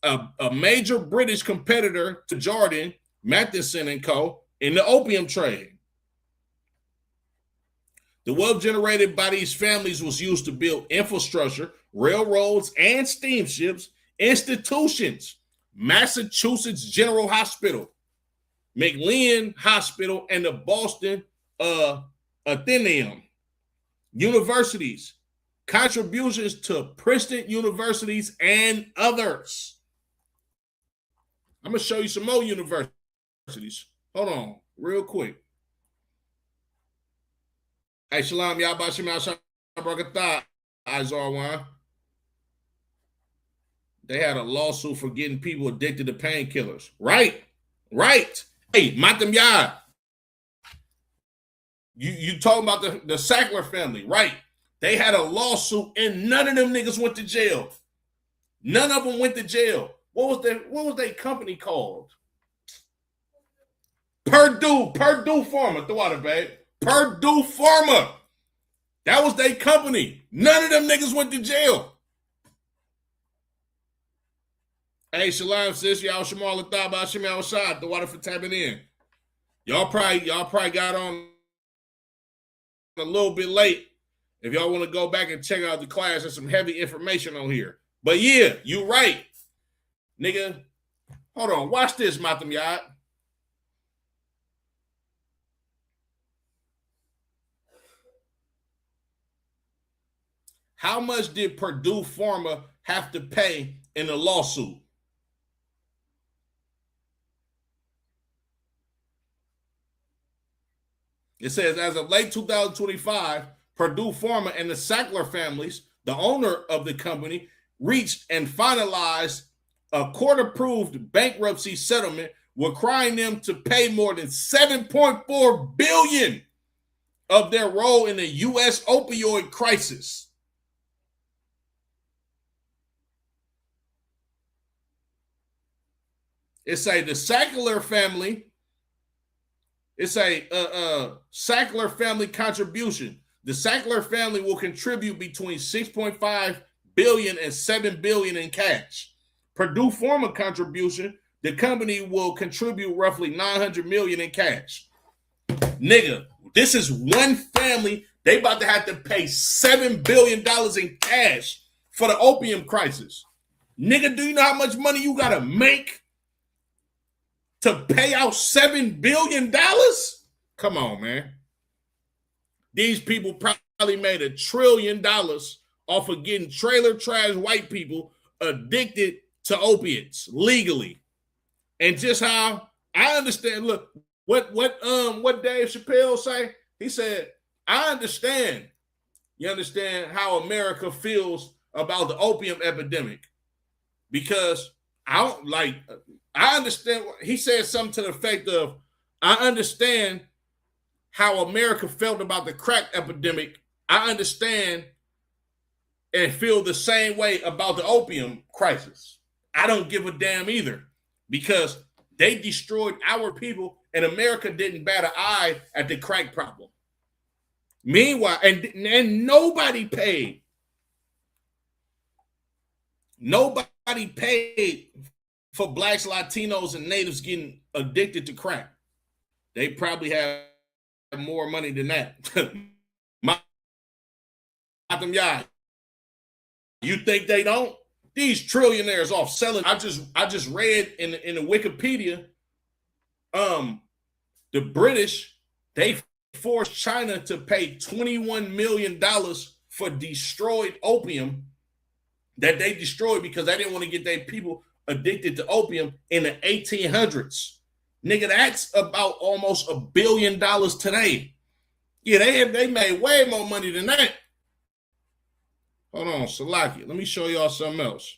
a major British competitor to Jardine Matheson & Co. in the opium trade. The wealth generated by these families was used to build infrastructure, railroads, and steamships, institutions, Massachusetts General Hospital, McLean Hospital, and the Boston Athenaeum, universities, contributions to Princeton universities, and others. I'm going to show you some more universities. Hold on, real quick. Hey, Shalom, Yabashim Al-Shabrakatah, Izarwan. They had a lawsuit for getting people addicted to painkillers. Right. Hey, Matam Yad. You talking about the Sackler family, right? They had a lawsuit and none of them niggas went to jail. None of them went to jail. What was their company called? Purdue Pharma, the water bag. Purdue Pharma. That was their company. None of them niggas went to jail. Hey, Shalom, sis. Y'all Shamal Lataba, Shemal Shad, the water for tapping in. Y'all probably got on a little bit late. If y'all want to go back and check out the class, there's some heavy information on here. But yeah, you right. Nigga, hold on. Watch this, Matam Yad. How much did Purdue Pharma have to pay in the lawsuit? It says, as of late 2025, Purdue Pharma and the Sackler families, the owner of the company, reached and finalized a court-approved bankruptcy settlement requiring them to pay more than $7.4 billion of their role in the U.S. opioid crisis. It's the Sackler family. It's a Sackler family contribution. The Sackler family will contribute between $6.5 billion and $7 billion in cash. Purdue Pharma contribution, the company will contribute roughly $900 million in cash. Nigga, this is one family. They about to have to pay $7 billion in cash for the opium crisis. Nigga, do you know how much money you gotta make to pay out $7 billion? Come on, man. These people probably made $1 trillion off of getting trailer trash white people addicted to opiates legally. And just how I understand, look, what Dave Chappelle say? He said, I understand. You understand how America feels about the opium epidemic. Because I understand. He said something to the effect of, I understand how America felt about the crack epidemic. I understand and feel the same way about the opium crisis. I don't give a damn either, because they destroyed our people and America didn't bat an eye at the crack problem. Meanwhile, and nobody paid. Nobody paid for blacks, Latinos, and natives getting addicted to crack. They probably have more money than that. You think they don't? These trillionaires off selling. I just read in the Wikipedia, the British, they forced China to pay $21 million for destroyed opium that they destroyed because they didn't want to get their people addicted to opium in the 1800s. Nigga, that's about almost $1 billion today. Yeah, they made way more money than that. Hold on, Salaki. Let me show y'all something else.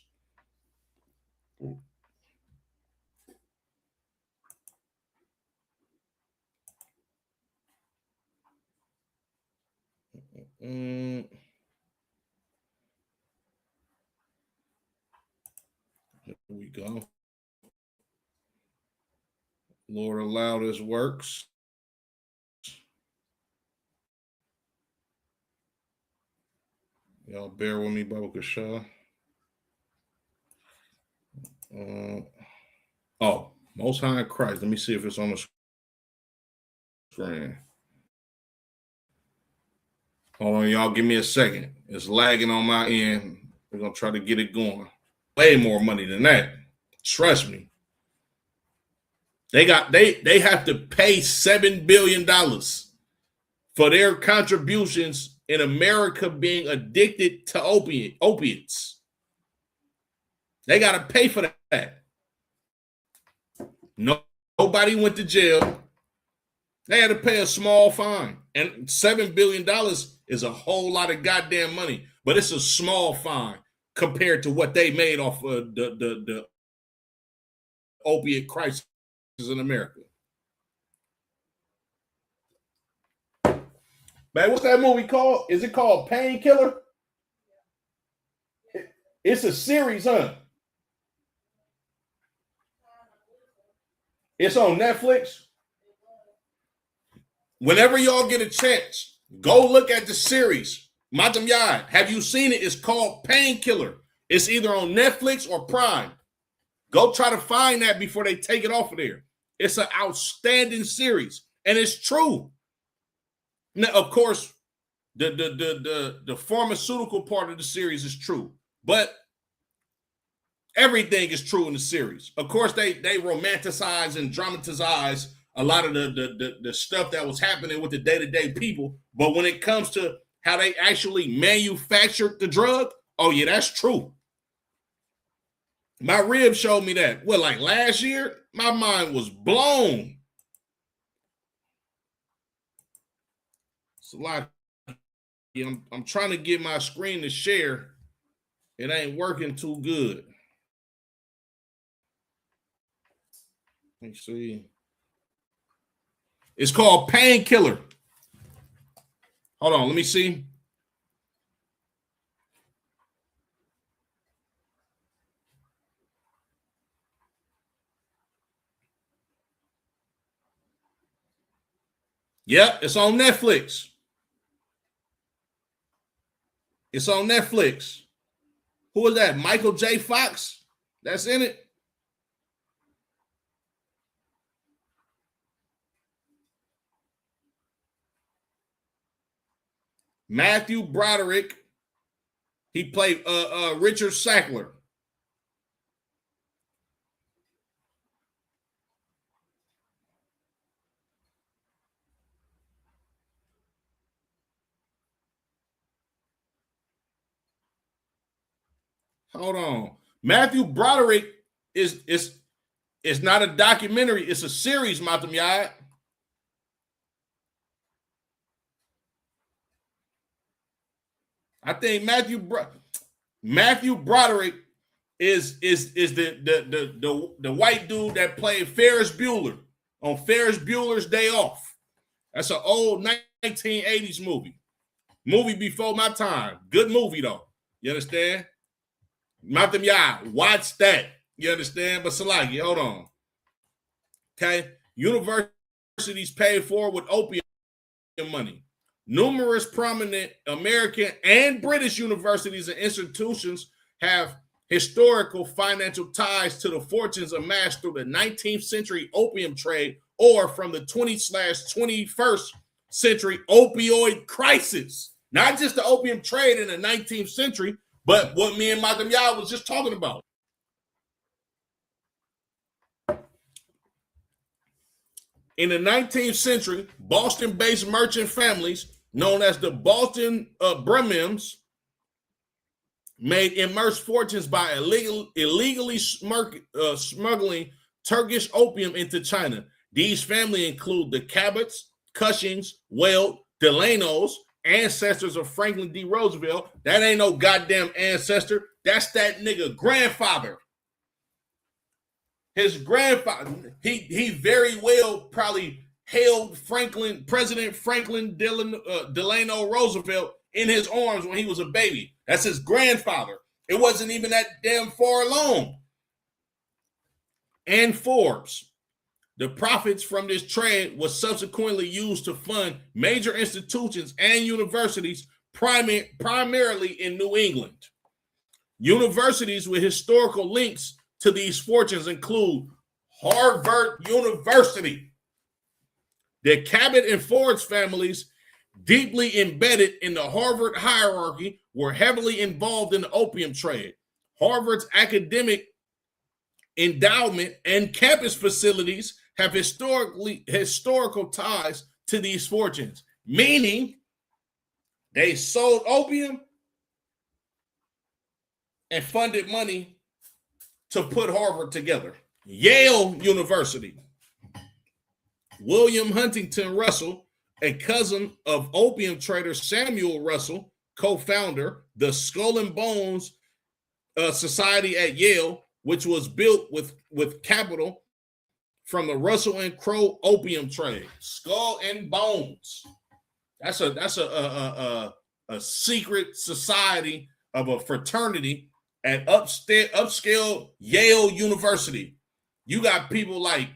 Here we go. Lord, allow this works. Y'all bear with me, Baba Kasha. Most High in Christ. Let me see if it's on the screen. Hold on, y'all. Give me a second. It's lagging on my end. We're gonna try to get it going. Way more money than that. Trust me. They have to pay $7 billion for their contributions in America being addicted to opiates. They got to pay for that. Nobody went to jail. They had to pay a small fine. And $7 billion is a whole lot of goddamn money. But it's a small fine compared to what they made off of the opiate crisis in America. Man, what's that movie called? Is it called Painkiller? It's a series, huh? It's on Netflix. Whenever y'all get a chance, go look at the series. Matam Yad, have you seen it? It's called Painkiller. It's either on Netflix or Prime. Go try to find that before they take it off of there. It's an outstanding series, and it's true. Now, of course, the pharmaceutical part of the series is true, but everything is true in the series. Of course, they romanticize and dramatize a lot of the stuff that was happening with the day-to-day people. But when it comes to how they actually manufactured the drug, oh yeah, that's true. My rib showed me that. Well, like last year, my mind was blown. It's a lot. I'm trying to get my screen to share. It ain't working too good. Let me see. It's called Painkiller. Hold on, let me see. Yep, it's on Netflix. It's on Netflix. Who is that? Michael J. Fox? That's in it. Matthew Broderick. He played Richard Sackler. Hold on. Matthew Broderick is not a documentary. It's a series, Matam Yad. I think Matthew Broderick is the white dude that played Ferris Bueller on Ferris Bueller's Day Off. That's an old 1980s movie. Movie before my time. Good movie though. You understand? Matam Yad, watch that. You understand? But Salaki, hold on. Okay. Universities paid for with opium money. Numerous prominent American and British universities and institutions have historical financial ties to the fortunes amassed through the 19th century opium trade or from the 20/21st century opioid crisis. Not just the opium trade in the 19th century, but what me and Matam Yad was just talking about. In the 19th century, Boston-based merchant families known as the Balkan Brahmins, made immersed fortunes by illegally smuggling Turkish opium into China. These families include the Cabots, Cushings, Weld, Delanos, ancestors of Franklin D. Roosevelt. That ain't no goddamn ancestor. That's that nigga grandfather. His grandfather, he very well probably held President Franklin Delano Roosevelt in his arms when he was a baby. That's his grandfather. It wasn't even that damn far along. And Forbes. The profits from this trade was subsequently used to fund major institutions and universities, primarily in New England. Universities with historical links to these fortunes include Harvard University. The Cabot and Forbes families, deeply embedded in the Harvard hierarchy, were heavily involved in the opium trade. Harvard's academic endowment and campus facilities have historical ties to these fortunes, meaning they sold opium and funded money to put Harvard together. Yale University. William Huntington Russell, a cousin of opium trader Samuel Russell, co-founder the Skull and Bones Society at Yale, which was built with capital from the Russell and Crowe opium trade. Skull and Bones. That's a secret society of a fraternity at upscale Yale University. You got people like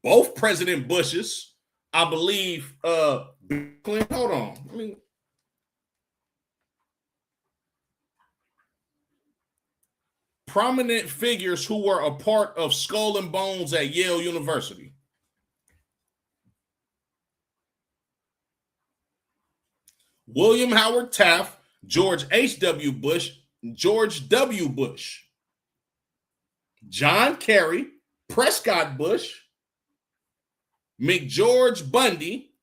both President Bushes, I believe. Hold on. Prominent figures who were a part of Skull and Bones at Yale University. William Howard Taft, George H.W. Bush, George W. Bush, John Kerry, Prescott Bush, McGeorge Bundy,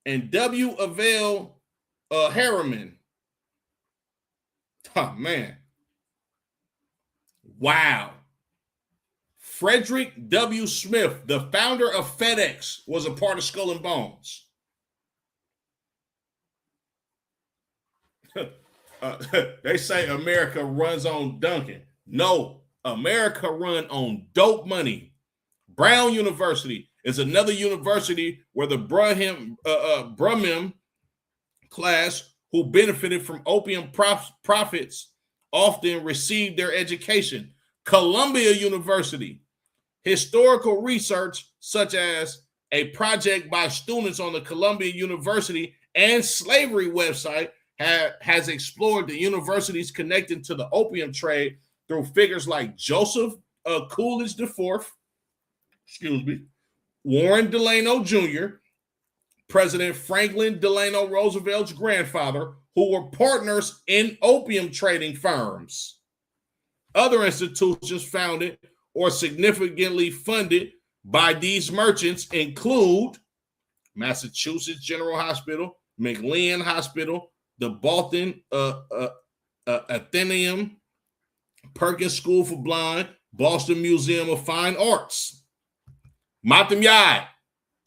and W. Avell Harriman. Oh, man. Wow. Frederick W. Smith, the founder of FedEx, was a part of Skull and Bones. They say America runs on Duncan. No, America run on dope money. Brown University is another university where the Brahmin class who benefited from opium profits often received their education. Columbia University. Historical research, such as a project by students on the Columbia University and slavery website, has explored the universities connected to the opium trade through figures like Joseph Coolidge IV, Warren Delano Jr., President Franklin Delano Roosevelt's grandfather, who were partners in opium trading firms. Other institutions founded or significantly funded by these merchants include Massachusetts General Hospital, McLean Hospital, the Bolton Athenaeum, Perkins School for Blind, Boston Museum of Fine Arts. Matam Yai,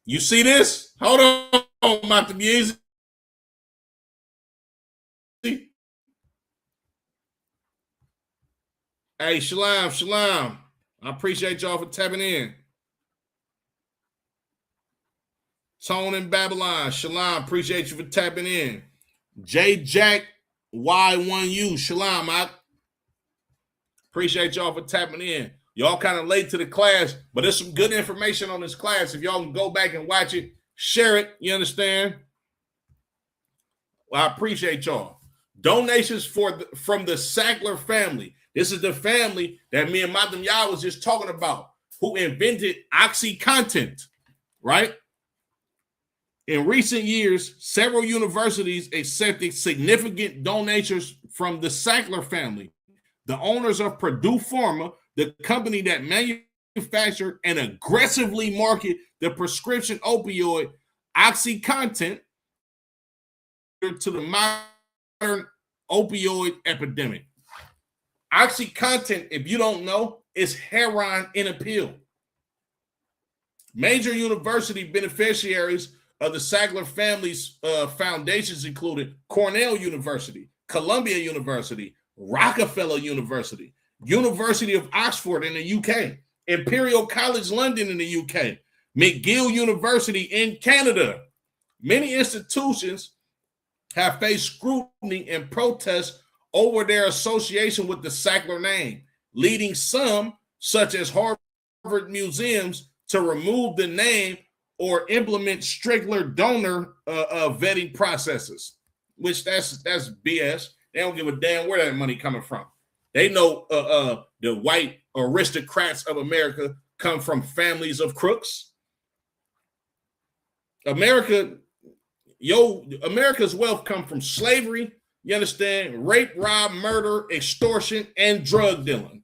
you see this? Hold on, Matam Yai. Hey, shalom. I appreciate y'all for tapping in. Tone in Babylon, shalom. Appreciate you for tapping in. J Jack Y1U, shalom. I appreciate y'all for tapping in. Y'all kind of late to the class, but there's some good information on this class. If y'all can go back and watch it, share it. You understand? Well, I appreciate y'all. Donations from the Sackler family. This is the family that me and Matam Yah was just talking about, who invented OxyContin, right? In recent years, several universities accepted significant donations from the Sackler family, the owners of Purdue Pharma, the company that manufactured and aggressively marketed the prescription opioid OxyContin to the modern opioid epidemic. OxyContin, if you don't know, is heroin in a pill. Major university beneficiaries of the Sackler family's foundations included Cornell University, Columbia University, Rockefeller University, University of Oxford in the UK, Imperial College London in the UK, McGill University in Canada. Many institutions have faced scrutiny and protests over their association with the Sackler name, leading some, such as Harvard museums, to remove the name or implement stricter donor vetting processes, which that's BS. They don't give a damn where that money coming from. They know the white aristocrats of America come from families of crooks. America's wealth come from slavery, you understand, rape, rob, murder, extortion, and drug dealing.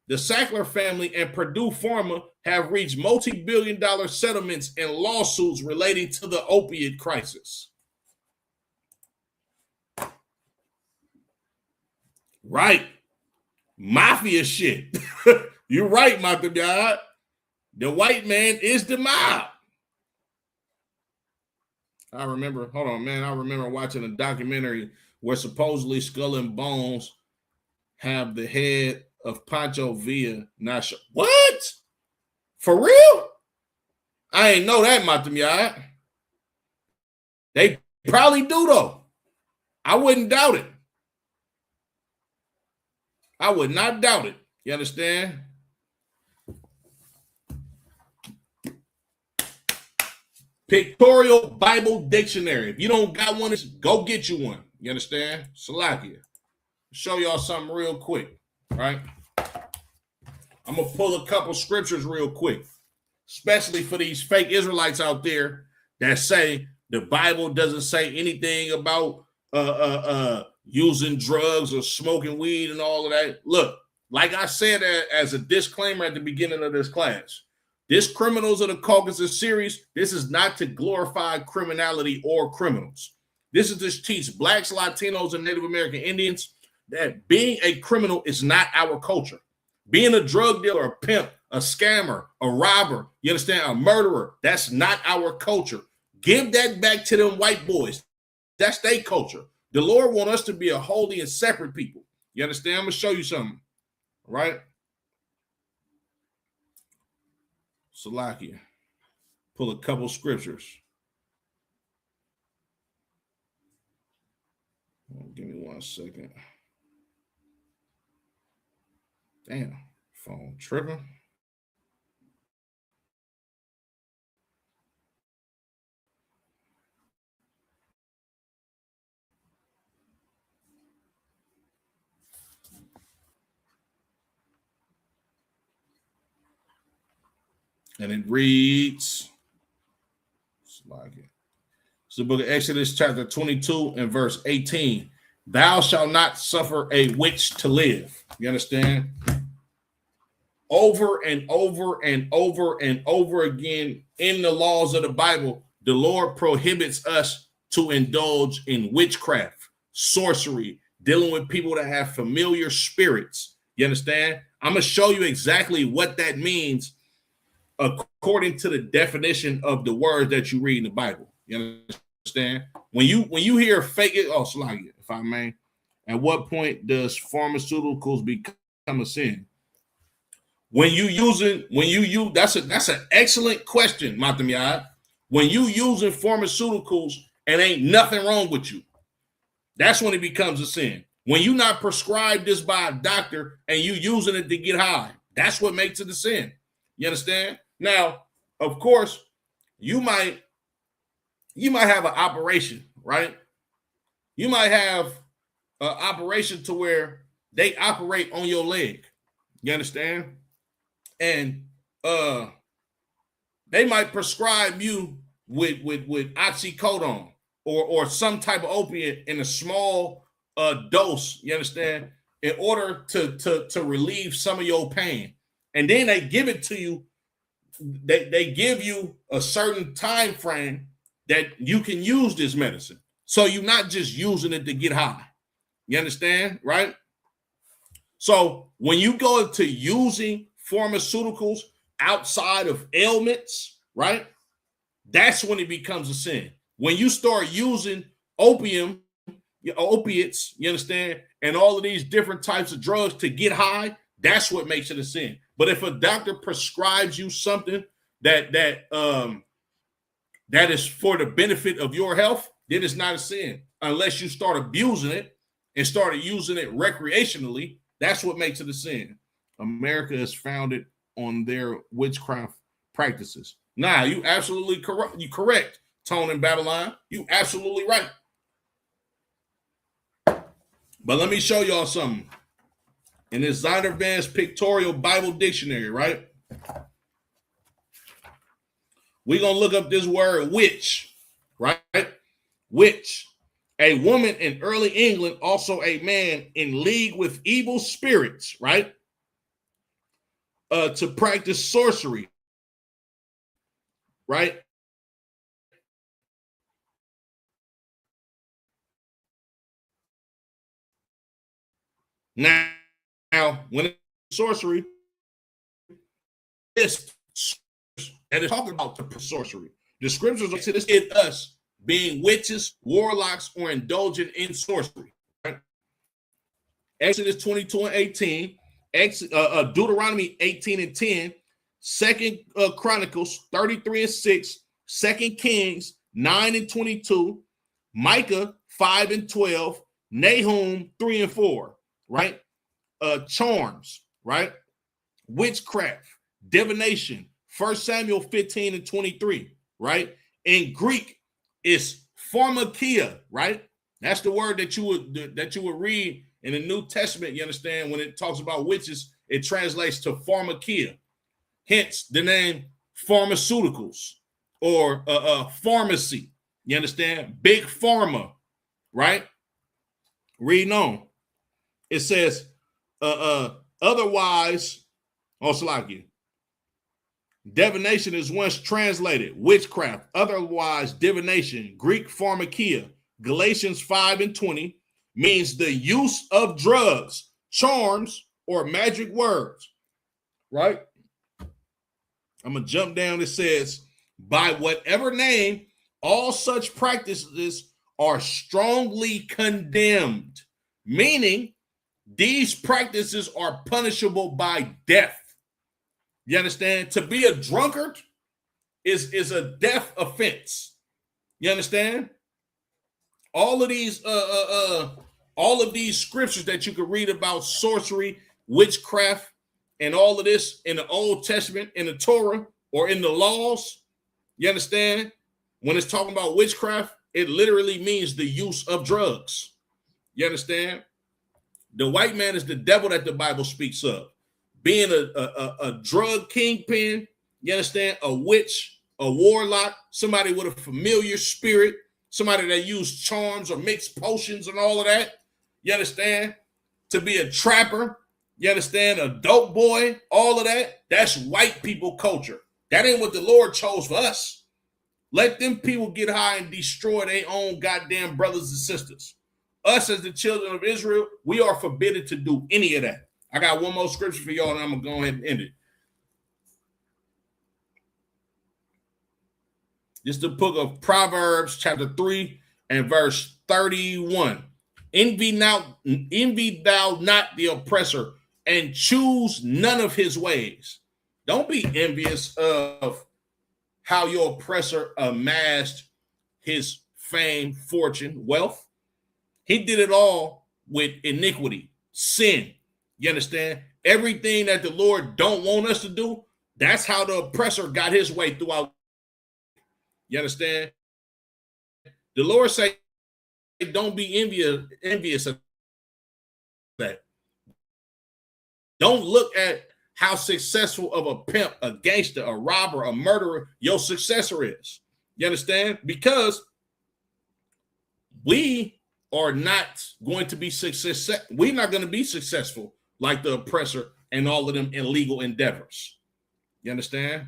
The Sackler family and Purdue Pharma have reached multi-billion-dollar settlements and lawsuits relating to the opiate crisis. Right. Mafia shit. You're right, Mata God. The white man is the mob. I remember watching a documentary where supposedly Skull and Bones have the head of Pancho Villa. Not sure. What? For real? I ain't know that, Mata. They probably do, though. I wouldn't doubt it. I would not doubt it. You understand? Pictorial Bible Dictionary. If you don't got one, go get you one. You understand? Salakia. Show y'all something real quick, right? I'm going to pull a couple scriptures real quick, especially for these fake Israelites out there that say the Bible doesn't say anything about using drugs or smoking weed and all of that. Look, like I said as a disclaimer at the beginning of this class, this Criminals of the Caucasus series, this is not to glorify criminality or criminals. This is to teach Blacks, Latinos, and Native American Indians that being a criminal is not our culture. Being a drug dealer, a pimp, a scammer, a robber, you understand, a murderer, that's not our culture. Give that back to them white boys. That's their culture. The Lord wants us to be a holy and separate people. You understand? I'm going to show you something, right? Salakia. Pull a couple scriptures. Give me 1 second. Damn, phone tripping. And it reads, it's the book of Exodus, chapter 22 and verse 18. Thou shalt not suffer a witch to live. You understand? Over and over and over and over again in the laws of the Bible, the Lord prohibits us to indulge in witchcraft, sorcery, dealing with people that have familiar spirits. You understand? I'm going to show you exactly what that means according to the definition of the words that you read in the Bible. You understand? When you hear fake, Slagia, if I may, at what point does pharmaceuticals become a sin? That's an excellent question, Matamiyad. When you using pharmaceuticals and ain't nothing wrong with you, that's when it becomes a sin. When you not prescribed this by a doctor and you using it to get high, that's what makes it a sin. You understand? Now, of course, you might have an operation, right? You might have an operation to where they operate on your leg. You understand? And they might prescribe you with oxycodone or some type of opiate in a small dose, you understand, in order to relieve some of your pain. And then they give it to you they give you a certain time frame that you can use this medicine. So you're not just using it to get high. You understand, right? So when you go into using pharmaceuticals outside of ailments, right? That's when it becomes a sin. When you start using opium, opiates, you understand, and all of these different types of drugs to get high, that's what makes it a sin. But if a doctor prescribes you something that is for the benefit of your health, then it's not a sin. Unless you start abusing it and started using it recreationally, that's what makes it a sin. America is founded on their witchcraft practices. Nah, you absolutely correct. You correct, Tone in Babylon. You absolutely right. But let me show y'all something. In this Zondervan's Pictorial Bible Dictionary, right? We're going to look up this word witch, right? Witch. A woman in early England, also a man in league with evil spirits, right? To practice sorcery, right? Now when it's sorcery, it's and it's talking about the sorcery. The scriptures say this is us being witches, warlocks, or indulging in sorcery. Right? Exodus 22 and 18, Deuteronomy 18 and 10, 2 Chronicles 33 and 6, 2 Kings 9 and 22, Micah 5 and 12, Nahum 3 and 4, right? Charms, right? Witchcraft, divination, 1 Samuel 15 and 23, right? In Greek, it's pharmakia, right? That's the word that you would read in the New Testament. You understand, when it talks about witches, it translates to pharmakia. Hence the name pharmaceuticals or pharmacy. You understand? Big pharma, right? Reading on. It says, otherwise, Oslaki. Divination is once translated witchcraft, otherwise divination, Greek pharmakia. Galatians 5 and 20 means the use of drugs, charms, or magic words, right? I'm going to jump down. It says, by whatever name, all such practices are strongly condemned, meaning these practices are punishable by death. You understand? To be a drunkard is a death offense. You understand? All of these scriptures that you could read about sorcery, witchcraft, and all of this in the Old Testament, in the Torah, or in the laws, you understand? When it's talking about witchcraft, it literally means the use of drugs. You understand? The white man is the devil that the Bible speaks of. Being a drug kingpin, you understand? A witch, a warlock, somebody with a familiar spirit, somebody that used charms or mixed potions and all of that. You understand? To be a trapper, you understand? A dope boy, all of that. That's white people culture. That ain't what the Lord chose for us. Let them people get high and destroy their own goddamn brothers and sisters. Us as the children of Israel, we are forbidden to do any of that. I got one more scripture for y'all, and I'm going to go ahead and end it. This is the book of Proverbs, chapter 3 and verse 31. Envy thou not the oppressor, and choose none of his ways. Don't be envious of how your oppressor amassed his fame, fortune, wealth. He did it all with iniquity, sin. You understand? Everything that the Lord don't want us to do, that's how the oppressor got his way throughout. You understand? The Lord say, don't be envious of that. Don't look at how successful of a pimp, a gangster, a robber, a murderer your successor is. You understand? Because we are not going to be successful. We're not going to be successful like the oppressor and all of them illegal endeavors. You understand?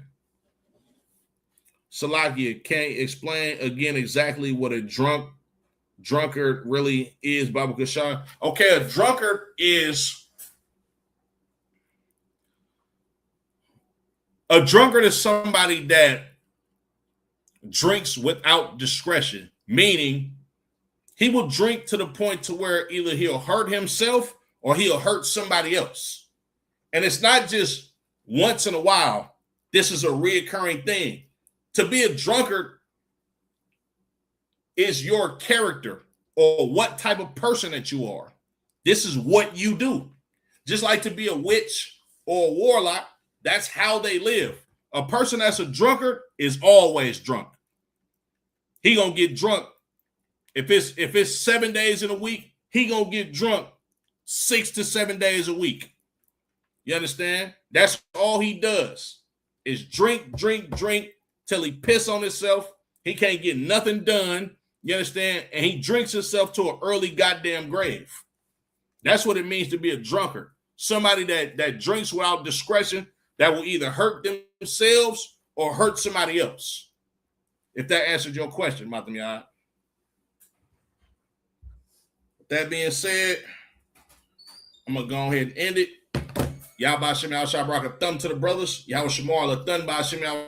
Salakia, can't explain again exactly what a drunkard really is, Baba Kashan. Okay, a drunkard is somebody that drinks without discretion, meaning he will drink to the point to where either he'll hurt himself or he'll hurt somebody else. And it's not just once in a while. This is a reoccurring thing. To be a drunkard is your character or what type of person that you are. This is what you do. Just like to be a witch or a warlock, that's how they live. A person that's a drunkard is always drunk. He gonna get drunk. If it's 7 days in a week, he gonna get drunk 6 to 7 days a week. You understand? That's all he does is drink till he piss on himself. He can't get nothing done. You understand? And he drinks himself to an early goddamn grave. That's what it means to be a drunkard. Somebody that drinks without discretion that will either hurt themselves or hurt somebody else. If that answered your question, Matam Yad. That being said, I'm going to go ahead and end it. Yahweh Shem Al Shah Barak a thumb to the brothers. Yahweh Shamar a thumb by Shem Al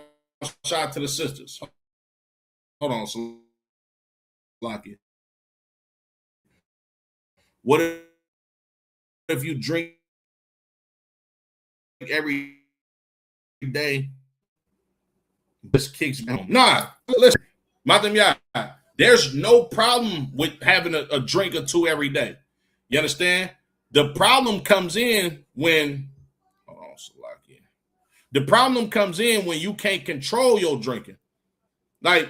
Shah to the sisters. Hold on, Salakia. What if you drink every day? This kicks me home. Nah, listen, Matam Yah, there's no problem with having a drink or two every day. You understand? The problem comes in when, hold on, Salakia. The problem comes in when you can't control your drinking. Like,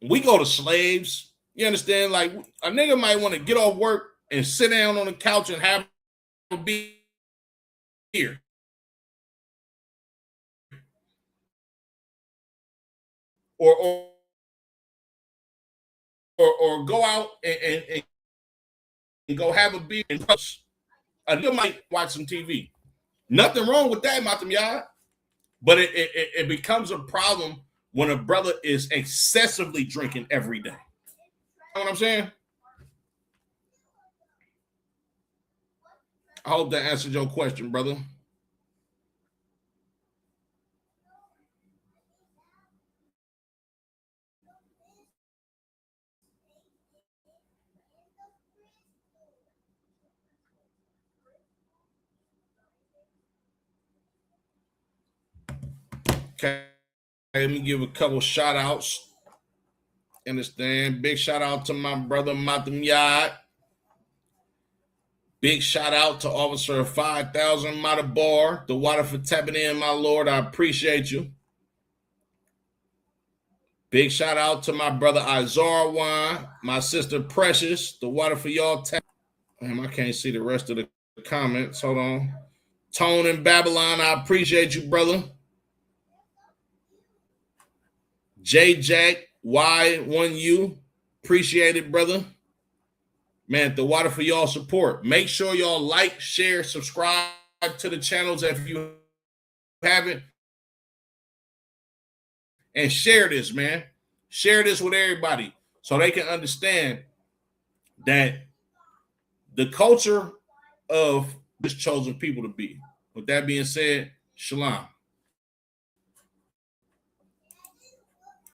we go to slaves, you understand? Like, a nigga might want to get off work and sit down on the couch and have a beer. Or go out and go have a beer. And a nigga might watch some TV. Nothing wrong with that, Matam Yah. But it becomes a problem when a brother is excessively drinking every day. You know what I'm saying? I hope that answered your question, brother. Okay, let me give a couple shout outs. Understand? Big shout out to my brother Matam Yad. Big shout out to Officer 5000 Matabar, the water for tapping in, my lord. I appreciate you. Big shout out to my brother Izarwan, my sister Precious, the water for y'all tap. I can't see the rest of the comments. Hold on. Tone in Babylon, I appreciate you, brother. J Jack Y1U, appreciate it, brother. Man, the water for y'all support. Make sure y'all like, share, subscribe to the channels if you haven't. And share this, man. Share this with everybody so they can understand that the culture of this chosen people to be. With that being said, shalom.